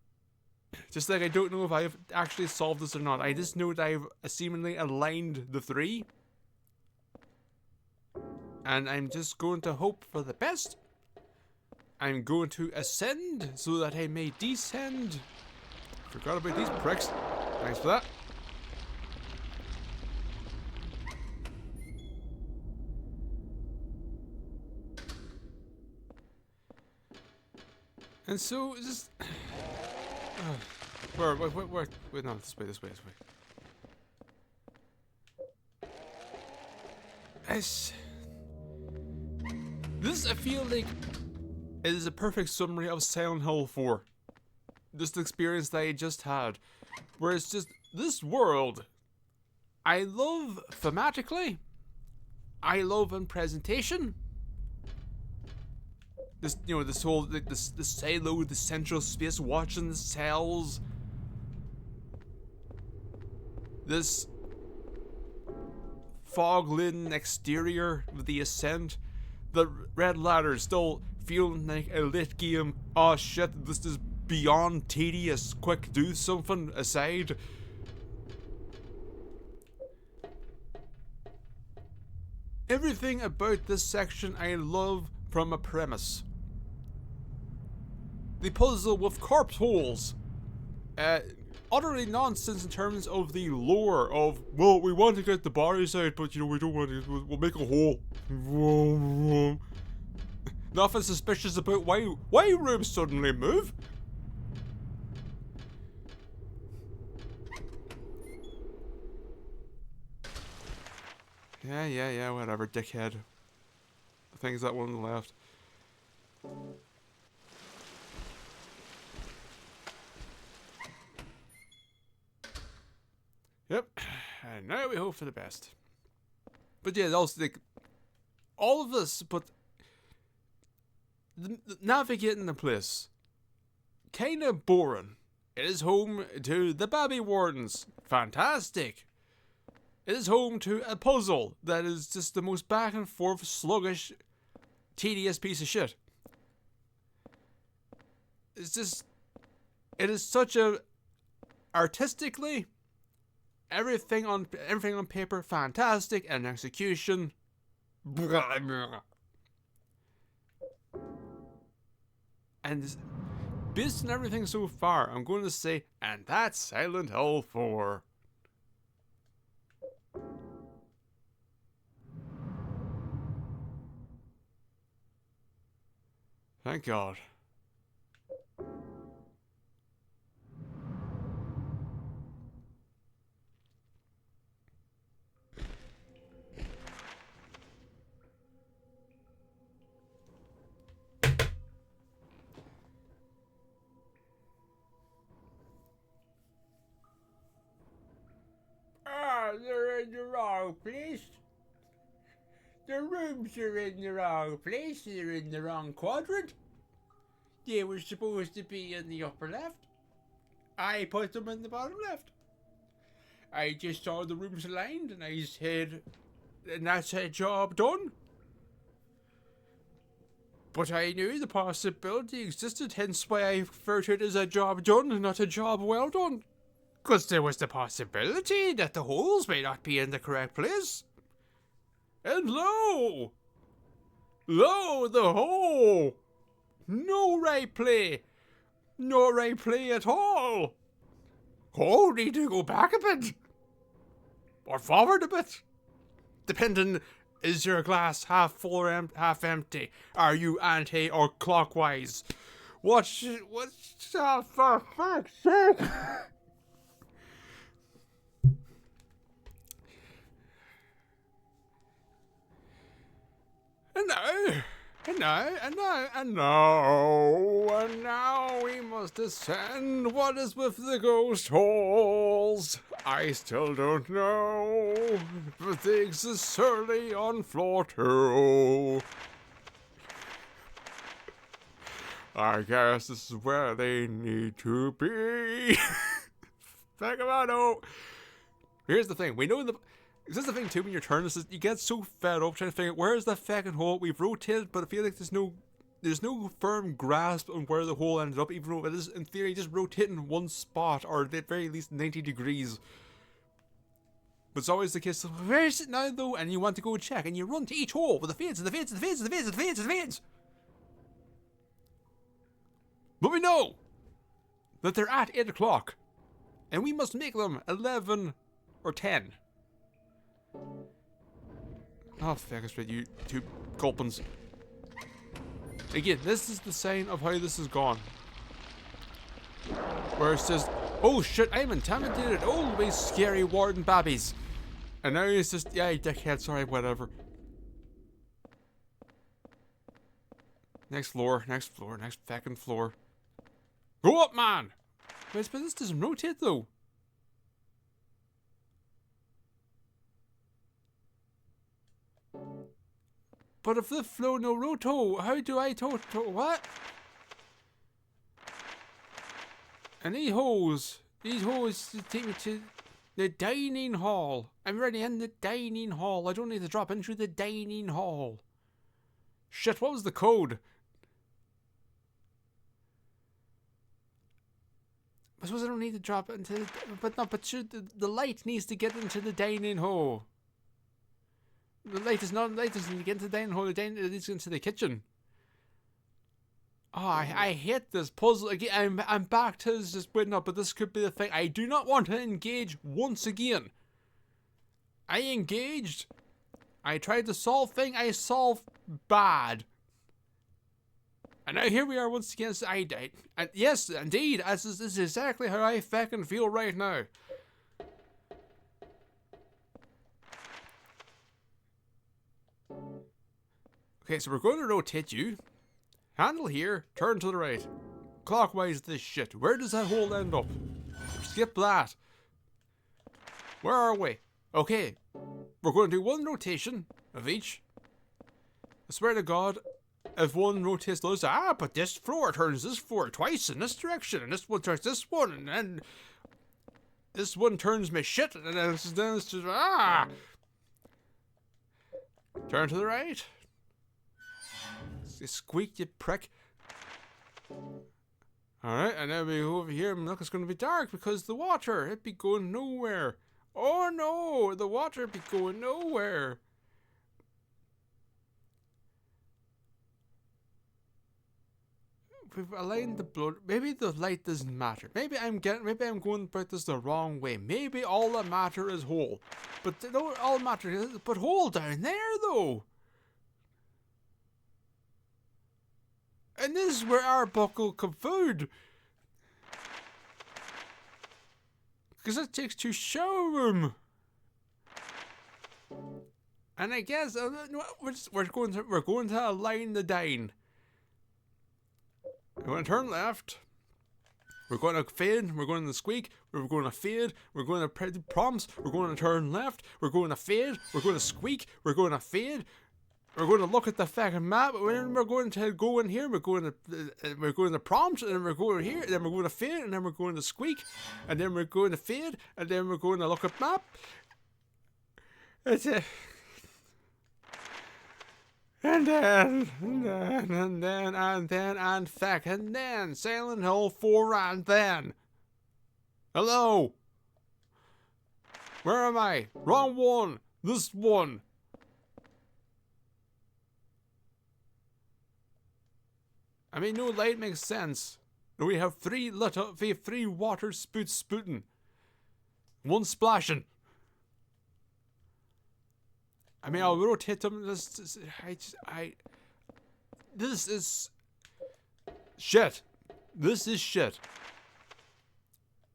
Just like I don't know if I've actually solved this or not. I just know that I've seemingly aligned the 3. And I'm just going to hope for the best. I'm going to ascend so that I may descend. Forgot about these pricks. Thanks for that. And so, just... where, wait, no, this way. This, I feel like, is a perfect summary of Silent Hill 4. Just the experience that I just had. Where it's just, this world, I love thematically, I love in presentation. This, you know, this whole, like, the silo, the central space, watching the cells. This fog-laden exterior of the ascent. The red ladder still feeling like a lit game. Oh shit, this is beyond tedious. Quick, do something aside. Everything about this section I love from a premise. The puzzle with corpse holes. Utterly nonsense in terms of the lore of, well, we want to get the bodies out, but you know, we don't want to, we'll make a hole. Nothing suspicious about why rooms suddenly move. Yeah, whatever, dickhead. I think it's that one on the left. Yep, and now we hope for the best. But yeah, also, like, all of this, but navigating the place, kinda boring. It is home to the Babby Wardens. Fantastic. It is home to a puzzle that is just the most back and forth, sluggish, tedious piece of shit. It's just, it is such a, artistically, everything on paper fantastic, and execution, and based on everything so far, I'm going to say, and that's Silent Hill 4. Thank God. They're in the wrong place. The rooms are in the wrong place. They're in the wrong quadrant. They were supposed to be in the upper left. I put them in the bottom left. I just saw the rooms aligned and I said, and that's a job done. But I knew the possibility existed, hence why I referred to it as a job done and not a job well done. Because there was the possibility that the holes may not be in the correct place. And lo, the hole. No right play. No right play at all. Oh, need to go back a bit. Or forward a bit. Depending, is your glass half full or half empty? Are you anti or clockwise? What's oh, for fuck's sake? And now we must descend. What is with the ghost holes? I still don't know, but they exist surely on floor 2. I guess this is where they need to be. Vagabond. Here's the thing, we know this is the thing too, when you're turning this, you get so fed up trying to figure out where's the fucking hole. We've rotated, but I feel like there's no firm grasp on where the hole ended up, even though it is in theory just rotating one spot, or at the very least 90 degrees. But it's always the case of, where is it now though? And you want to go check, and you run to each hole with the fades. But we know that they're at 8 o'clock. And we must make them 11 or 10. Oh, fuck us with you two gulpins. Again, this is the sign of how this has gone. Where it says, oh shit, I'm intimidated. Oh, these scary warden babbies. And now it's just, yeah, dickhead, sorry, whatever. Next floor, next floor, next fucking floor. Go up, man! Wait, but this doesn't rotate though. But if the flow no roto, how do I what? And these hoes take me to the dining hall. I'm already in the dining hall. I don't need to drop into the dining hall. Shit, what was the code? I suppose I don't need to drop into the, but should the light needs to get into the dining hall. The light doesn't need to get into the dining hall, it needs to get into the kitchen. Oh, I hate this puzzle again. I'm back to this just waiting up, but this could be the thing. I do not want to engage once again. I engaged. I tried to solve thing. I solved bad. And now here we are once again. And yes, indeed, this is exactly how I fucking feel right now. Okay, so we're going to rotate you. Handle here, turn to the right. Clockwise this shit. Where does that hole end up? Skip that. Where are we? Okay, we're going to do one rotation of each. I swear to God, if one rotates those, but this floor turns this floor twice in this direction, and this one turns this one, and then this one turns me shit, and then it's just, Turn to the right. Squeak, you prick. Alright, and then we go over here, and look, it's going to be dark because the water, it'd be going nowhere. Oh no, the water be going nowhere. We've aligned the blood. Maybe the light doesn't matter. Maybe I'm going about this the wrong way. Maybe all that matter is hole. But no, all matter is but hole down there though. And this is where Arebuckle come food. Because it takes to show room. And I guess we're going to align the dine. We're going to turn left. We're going to fade. We're going to squeak. We're going to fade. We're going to prompts. We're going to turn left. We're going to fade. We're going to squeak. We're going to fade. We're going to look at the fucking map, and then we're going to go in here. We're going to prompt, and then we're going here, and then we're going to fade, and then we're going to squeak, and then we're going to fade, and then we're going to look at map. That's it. And then, fucking then, Silent Hill 4, and then. Hello. Where am I? Wrong one. This one. I mean, no light makes sense. We have three water spouts spouting. One splashing. I mean, I'll rotate them. This is shit. This is shit.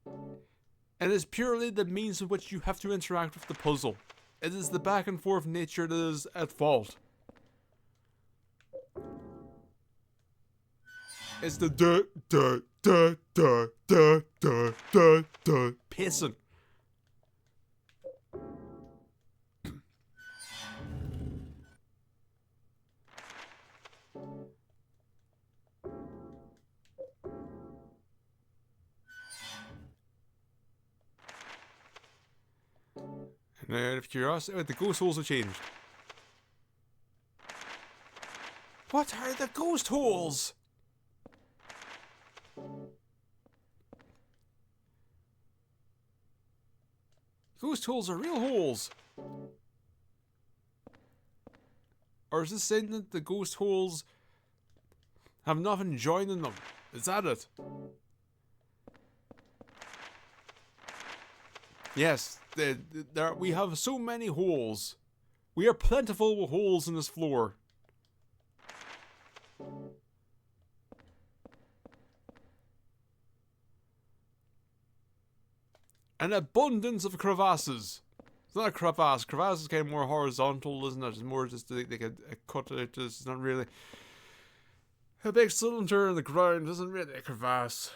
And it's purely the means of which you have to interact with the puzzle. It is the back and forth nature that is at fault. It's the pacing. And out of curiosity, the ghost holes have changed. What are the ghost holes? Ghost holes are real holes. Or is this saying that the ghost holes have nothing joining them? Is that it? Yes, we have so many holes. We are plentiful with holes in this floor. An abundance of crevasses. It's not a crevasse. Crevasse is kind of more horizontal, isn't it? It's more just like a cut out. It's not really a big cylinder in the ground. Isn't really a crevasse.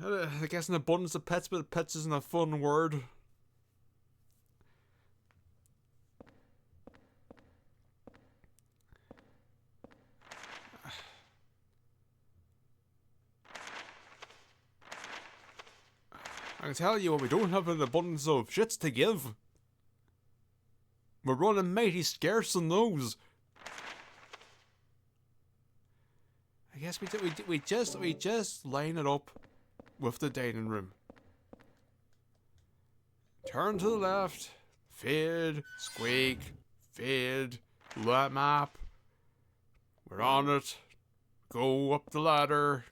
I guess an abundance of pets, but pets isn't a fun word. I can tell you what we don't have an abundance of. Shits to give. We're running mighty scarce on those. I guess we just line it up with the dining room. Turn to the left. Fade. Squeak. Fade. Map. We're on it. Go up the ladder.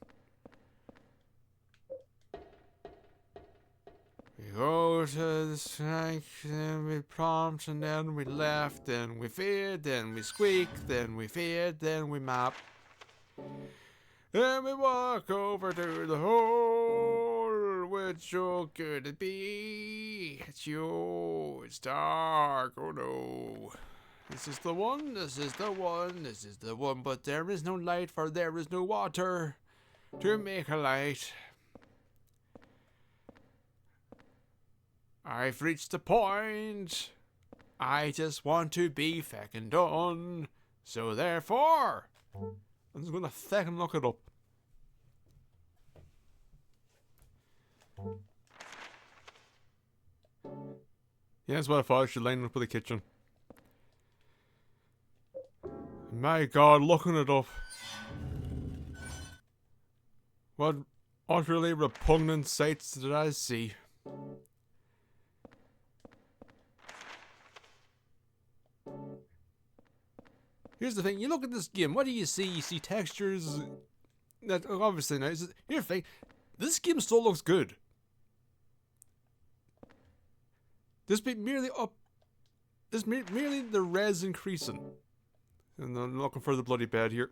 We go to the strike, then we prompt, and then we left, then we fade, then we squeak, then we fade, then we map. Then we walk over to the hole, which hole could it be? It's you, it's dark, oh no. This is the one, this is the one, this is the one, but there is no light, for there is no water to make a light. I've reached the point. I just want to be fucking done. So therefore, I'm just gonna fucking look it up. Yeah, that's what I thought. I should line up with the kitchen. My God, looking it up. What utterly repugnant sights did I see? Here's the thing, you look at this game, what do you see? You see textures that are obviously nice. Here's the thing, this game still looks good. This bit merely up, this merely the res increasing. And I'm looking for the bloody bed here.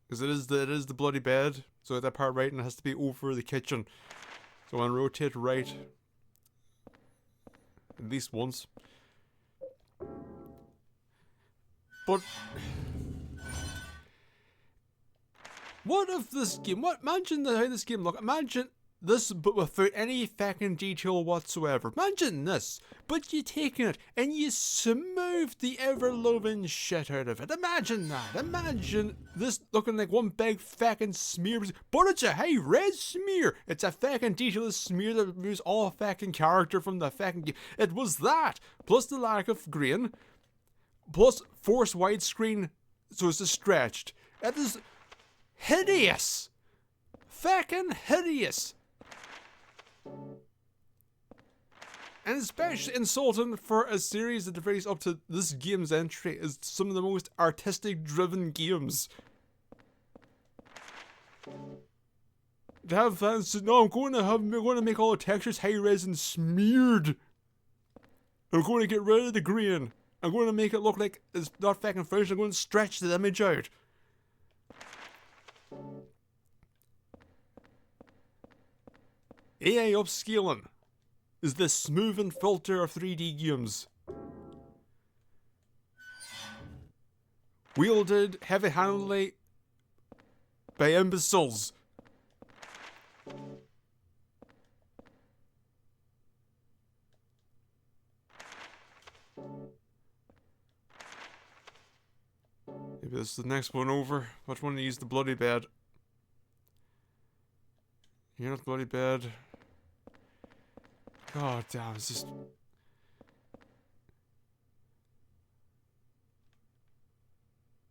Because it is the bloody bed, so that part right, and it has to be over the kitchen. So I'm gonna rotate right at least once. But what if this game? Imagine how this game look. Imagine this, but without any fucking detail whatsoever. Imagine this, but you taking it and you smooth the ever-loving shit out of it. Imagine that. Imagine this looking like one big fucking smear, but it's a high-res smear. It's a fucking detailed smear that removes all fucking character from the fucking game. It was that, plus the lack of grain. Plus, force widescreen, so it's just stretched. That is hideous! Fucking hideous! And especially insulting for a series that varies up to this game's entry as some of the most artistic driven games. To have fans say, no, I'm going to make all the textures high res and smeared. I'm going to get rid of the grain. I'm going to make it look like it's not fucking finished. I'm going to stretch the image out. AI upscaling is the smoothing filter of 3D games. Wielded heavy-handedly by imbeciles. Maybe this is the next one over. Which one needs the bloody bed? You're not bloody bed. God damn, it's just...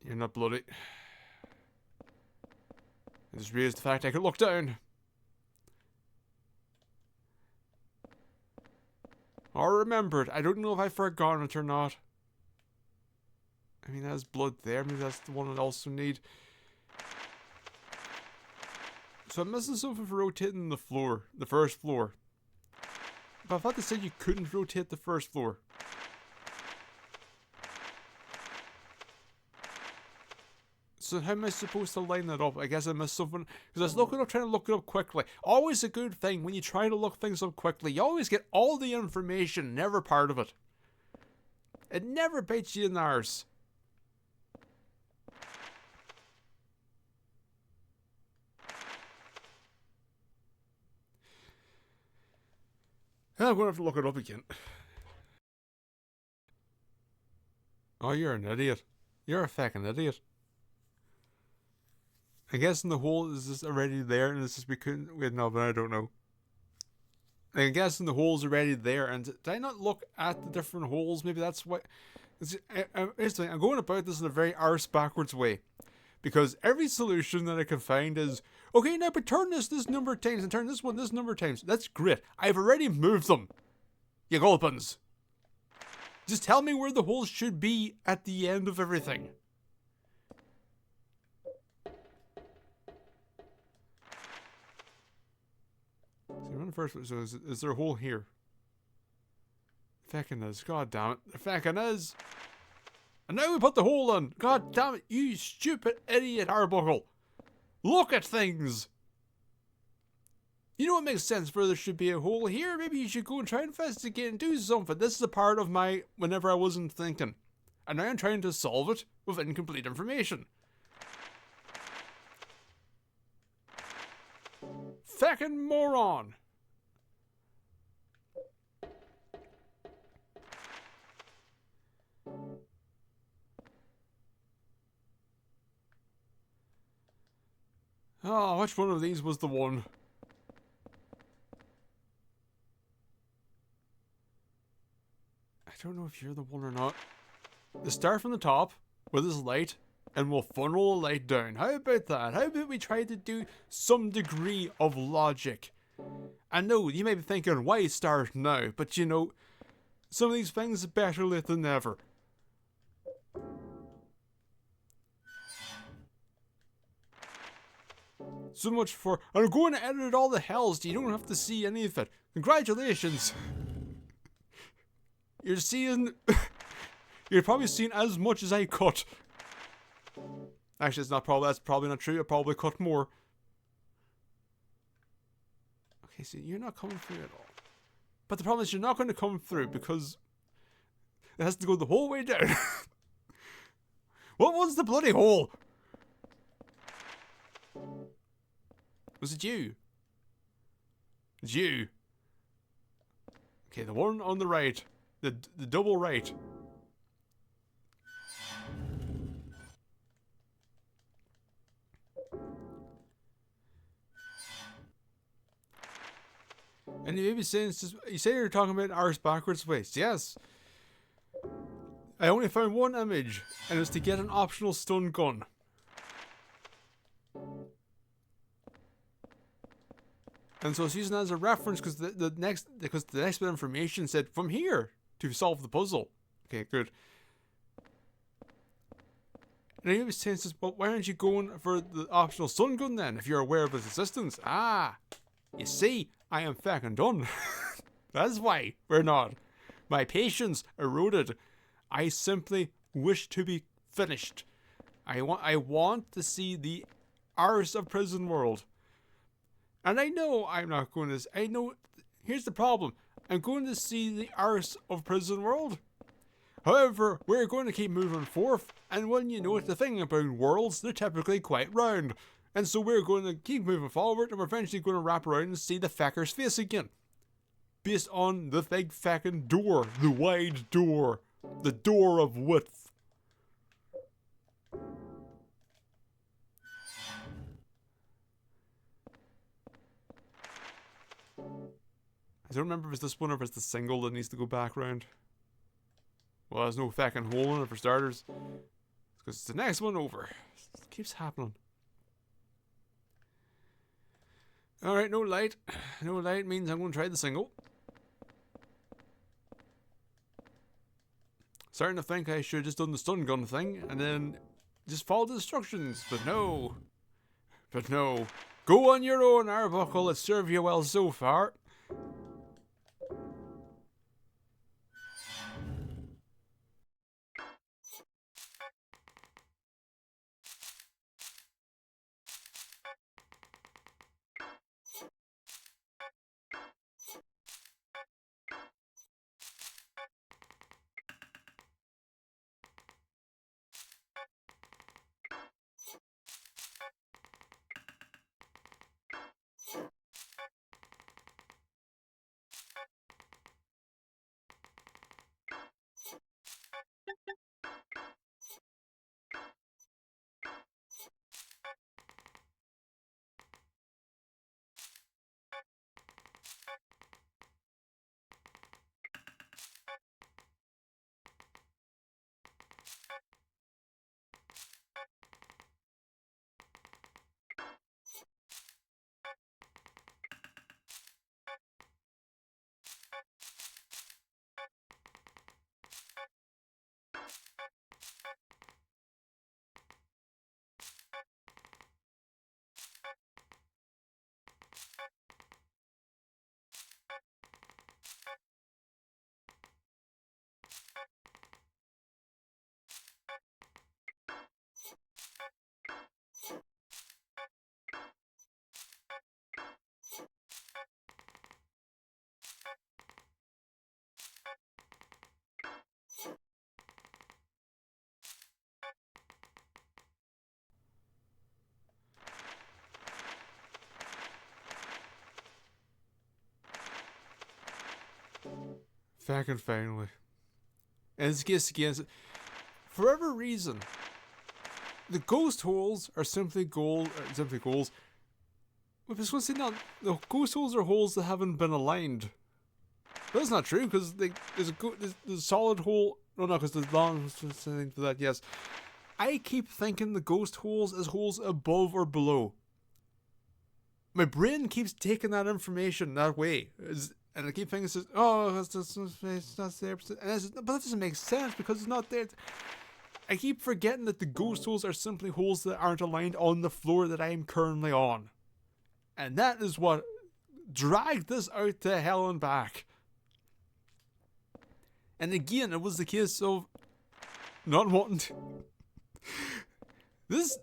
You're not bloody. I just realized the fact I could look down. Or remembered. I don't know if I've forgotten it or not. I mean, there's blood there. Maybe that's the one I also need. So I'm missing something for rotating the floor. The first floor. But I thought they said you couldn't rotate the first floor. So how am I supposed to line that up? I guess I missed something. Because I was looking up, trying to look it up quickly. Always a good thing when you try to look things up quickly. You always get all the information, never part of it. It never bites you in the arse. I'm going to have to look it up again. Oh, you're an idiot. You're a fucking idiot. I guess in the hole is this already there and it's just because... Wait, no, but I don't know. I guess in the hole's already there, and did I not look at the different holes? Maybe that's what... Here's the thing, I'm going about this in a very arse backwards way. Because every solution that I can find is, okay, now but turn this number of times and turn this one this number of times. That's great. I've already moved them. You gulpins. Just tell me where the holes should be at the end of everything. So run first. So is there a hole here? Feckin' is. God damn it. The feckin' is. And now we put the hole in. God damn it, you stupid idiot, Arebuckle. Look at things. You know what makes sense for there should be a hole here? Maybe you should go and try and investigate and do something. This is a part of my whenever I wasn't thinking. And now I'm trying to solve it with incomplete information. Feckin' moron. Oh, which one of these was the one? I don't know if you're the one or not. Let's start from the top with this light and we'll funnel the light down. How about that? How about we try to do some degree of logic? I know, you may be thinking, why start now? But you know, some of these things are better late than never. So much for... I'm going to edit all the hells. You don't have to see any of it. Congratulations. You're seeing... You're probably seeing as much as I cut. Actually, it's not probably... That's probably not true. I probably cut more. Okay, so you're not coming through at all. But the problem is you're not going to come through because... It has to go the whole way down. What was the bloody hole? Was it you? It's you. Okay, the one on the right. The double right. And you may be saying, you say you're talking about arse backwards ways. Yes. I only found one image, and it's to get an optional stun gun. And so it's using that as a reference because the next bit of information said from here to solve the puzzle. Okay, good. And I was saying, but why aren't you going for the optional stun gun then if you're aware of its existence? Ah, you see, I am fucking done. That's why we're not. My patience eroded. I simply wish to be finished. I want to see the arse of Prison World. And I know I'm not going to... I know... Here's the problem. I'm going to see the arse of Prison World. However, we're going to keep moving forth. And when you know it, the thing about worlds, they're typically quite round. And so we're going to keep moving forward. And we're eventually going to wrap around and see the fecker's face again. Based on the big fucking door. The wide door. The door of width. I don't remember if it's this one or if it's the single that needs to go back round. Well, there's no fucking hole in it for starters. Because it's the next one over. It keeps happening. Alright, no light. No light means I'm going to try the single. Starting to think I should have just done the stun gun thing and then just follow the instructions. But no. But no. Go on your own, Arebuckle. It's served you well so far. Fucking finally. And it's just against for whatever reason, the ghost holes are simply goals. But I was going to say, no, the ghost holes are holes that haven't been aligned. But that's not true, because there's a solid hole. No, because there's long thing for that, yes. I keep thinking the ghost holes as holes above or below. My brain keeps taking that information that way. And I keep thinking, oh, it's not there. But that doesn't make sense, because it's not there. I keep forgetting that the ghost holes are simply holes that aren't aligned on the floor that I am currently on. And that is what dragged this out to hell and back. And again, it was the case of not wanting to... This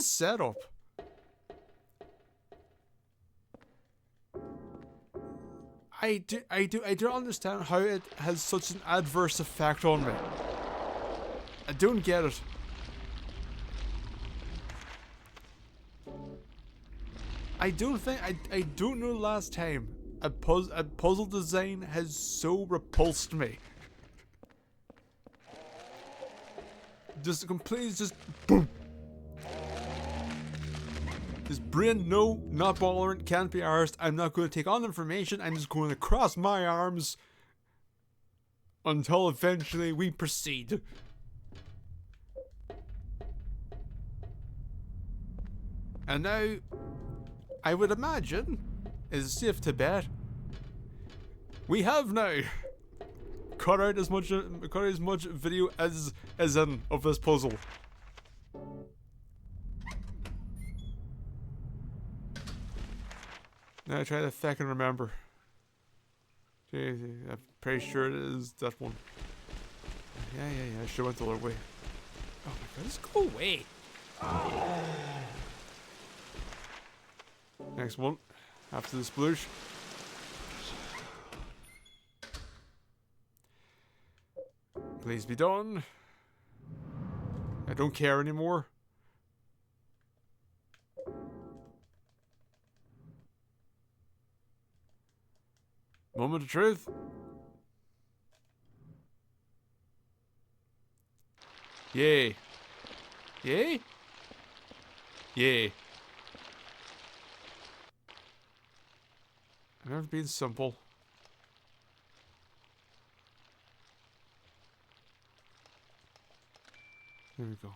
setup. I don't understand how it has such an adverse effect on me. I don't get it. I don't know the last time a puzzle design has so repulsed me. Just completely just boom. This brain, no, not bothering, can't be arsed. I'm not going to take on information. I'm just going to cross my arms until eventually we proceed. And now, I would imagine, it's safe to bet, we have now cut out as much video as in of this puzzle. Now I try to fucking remember. I'm pretty sure it is that one. Yeah, I should have went the other way. Oh my god, just go away. Next one. After the sploosh. Please be done. I don't care anymore. Moment of truth. Yay. Yay? Yay. I've never been simple. There we go.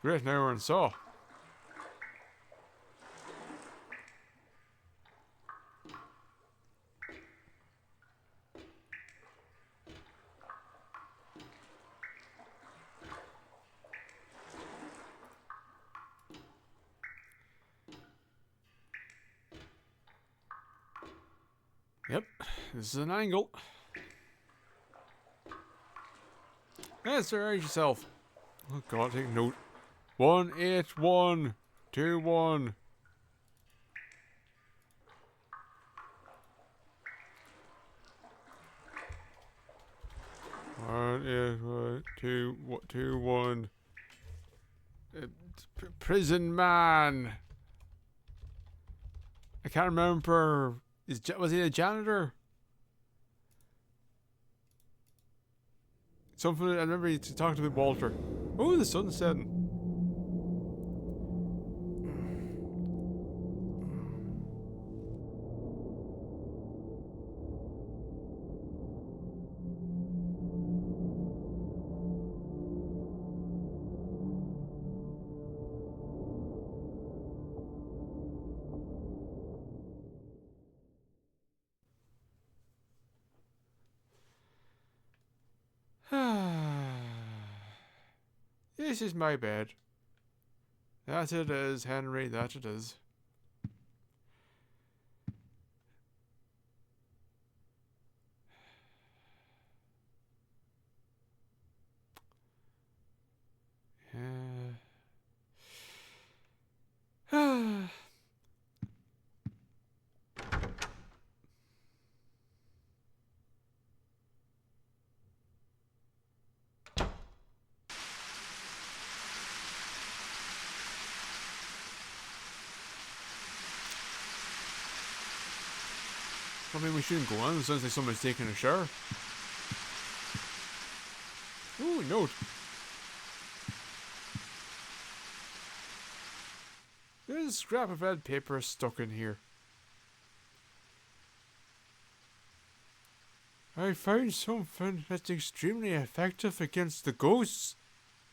Great, now we're in Saw. Yep, this is an angle. Yes, sir, arrange yourself. Oh god, take note. 18121. 18121. Prison man. I can't remember. Was he a janitor? Something I remember he talked about Walter. Oh, the sun's setting. This is my bed. That it is, Henry, that it is. I mean, we shouldn't go on. It sounds like someone's taking a shower. Ooh, note. There's a scrap of red paper stuck in here. I found something that's extremely effective against the ghosts.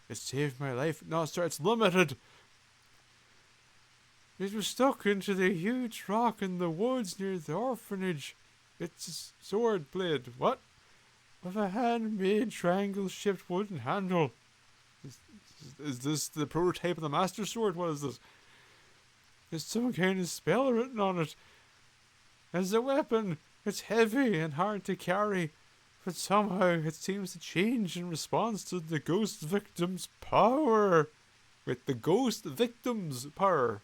It saved my life. No, sir, it's limited. It was stuck into the huge rock in the woods near the orphanage. It's a sword blade. What? With a handmade triangle-shaped wooden handle. Is this the prototype of the Master Sword? What is this? There's some kind of spell written on it. As a weapon, it's heavy and hard to carry, but somehow it seems to change in response to the ghost victim's power. With the ghost victim's power.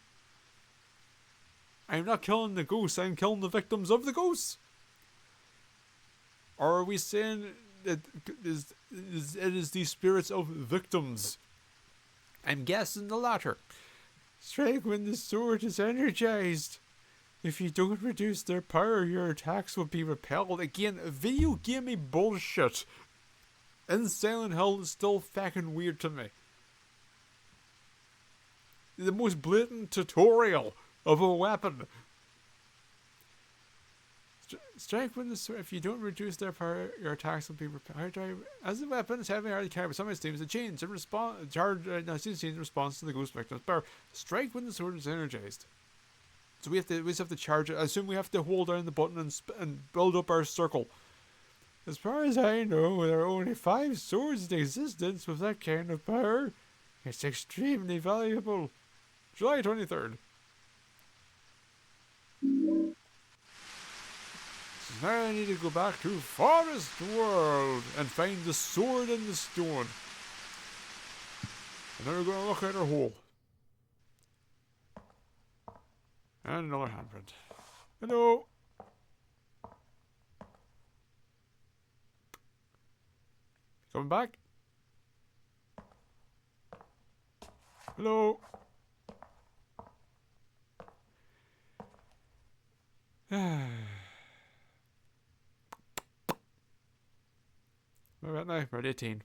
I'm not killing the ghosts, I'm killing the victims of the ghosts. Or are we saying that it is the spirits of victims? I'm guessing the latter. Strike when the sword is energized. If you don't reduce their power, your attacks will be repelled. Again, video gamey bullshit. And Silent Hill is still fucking weird to me. The most blatant tutorial of a weapon. Strike when the sword. If you don't reduce their power, your attacks will be repelled. As a weapon, it's heavy, hard to carry, but sometimes seems to change in response. In response to the ghost victim's power. Strike when the sword is energized. So we just have to charge it. I assume we have to hold down the button and build up our circle. As far as I know, there are only 5 swords in existence with that kind of power. It's extremely valuable. July 23rd. So now I need to go back to Forest World and find the sword in the stone. And then we're going to look at our hole. And another handprint. Hello. Coming back? Hello. All right now, we're at 18.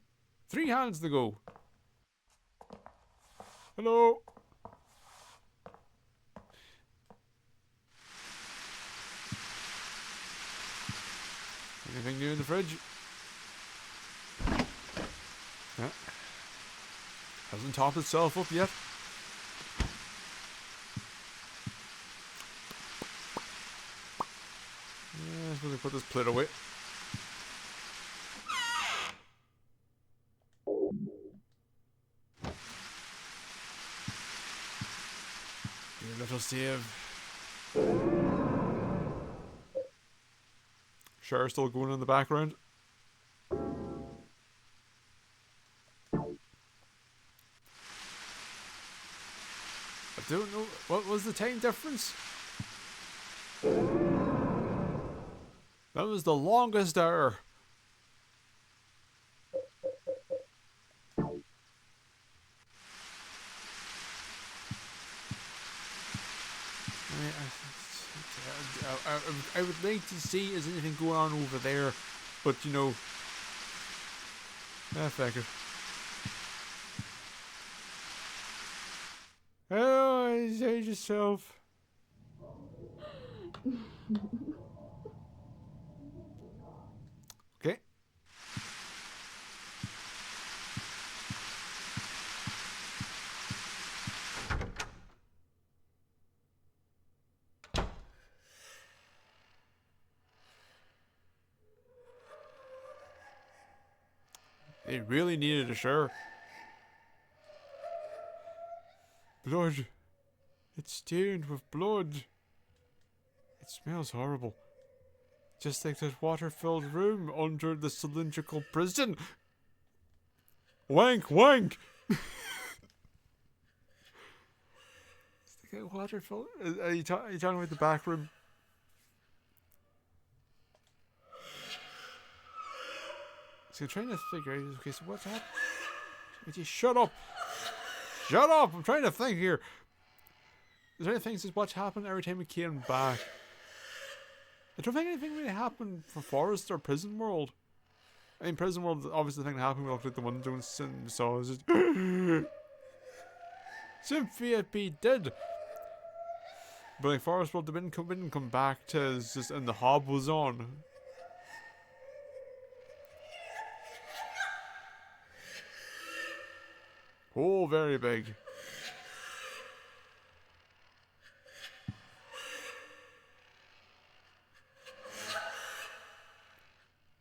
3 hands to go. Hello. Anything new in the fridge? Yeah. Hasn't topped itself up yet. Yeah, I suppose I put this plate away. Your little save. Sure, still going in the background. I don't know. What was the time difference? That was the longest hour. I would like to see is anything going on over there, but you know, fuck it. Oh, save yourself. Okay. They really needed a shower. Blood. It's stained with blood. It smells horrible. Just like that water-filled room under the cylindrical prison. Wank, wank! It's like a water-filled... Are you talking about the back room? So I'm trying to figure out... Okay, so what's happening? Would you shut up? Shut up! I'm trying to think here. Is there anything that says what's happened every time we came back? I don't think anything really happened for Forest or Prison World. I mean, Prison World, obviously the thing that happened, we looked at the one doing sin, so it was just Cynthia be dead. But like Forest World, they didn't come back to, it's just, and the hob was on. Oh, very big.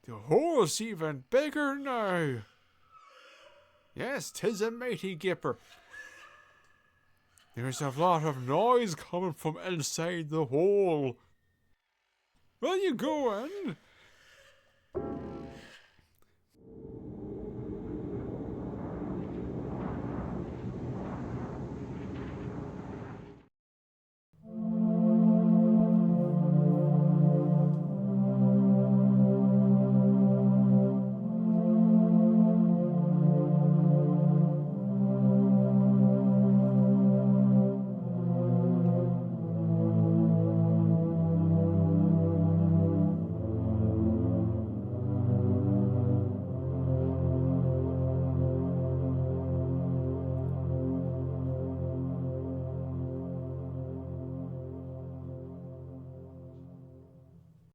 The hole's even bigger now. Yes, 'tis a mighty gipper. There's a lot of noise coming from inside the hole. Will you go in?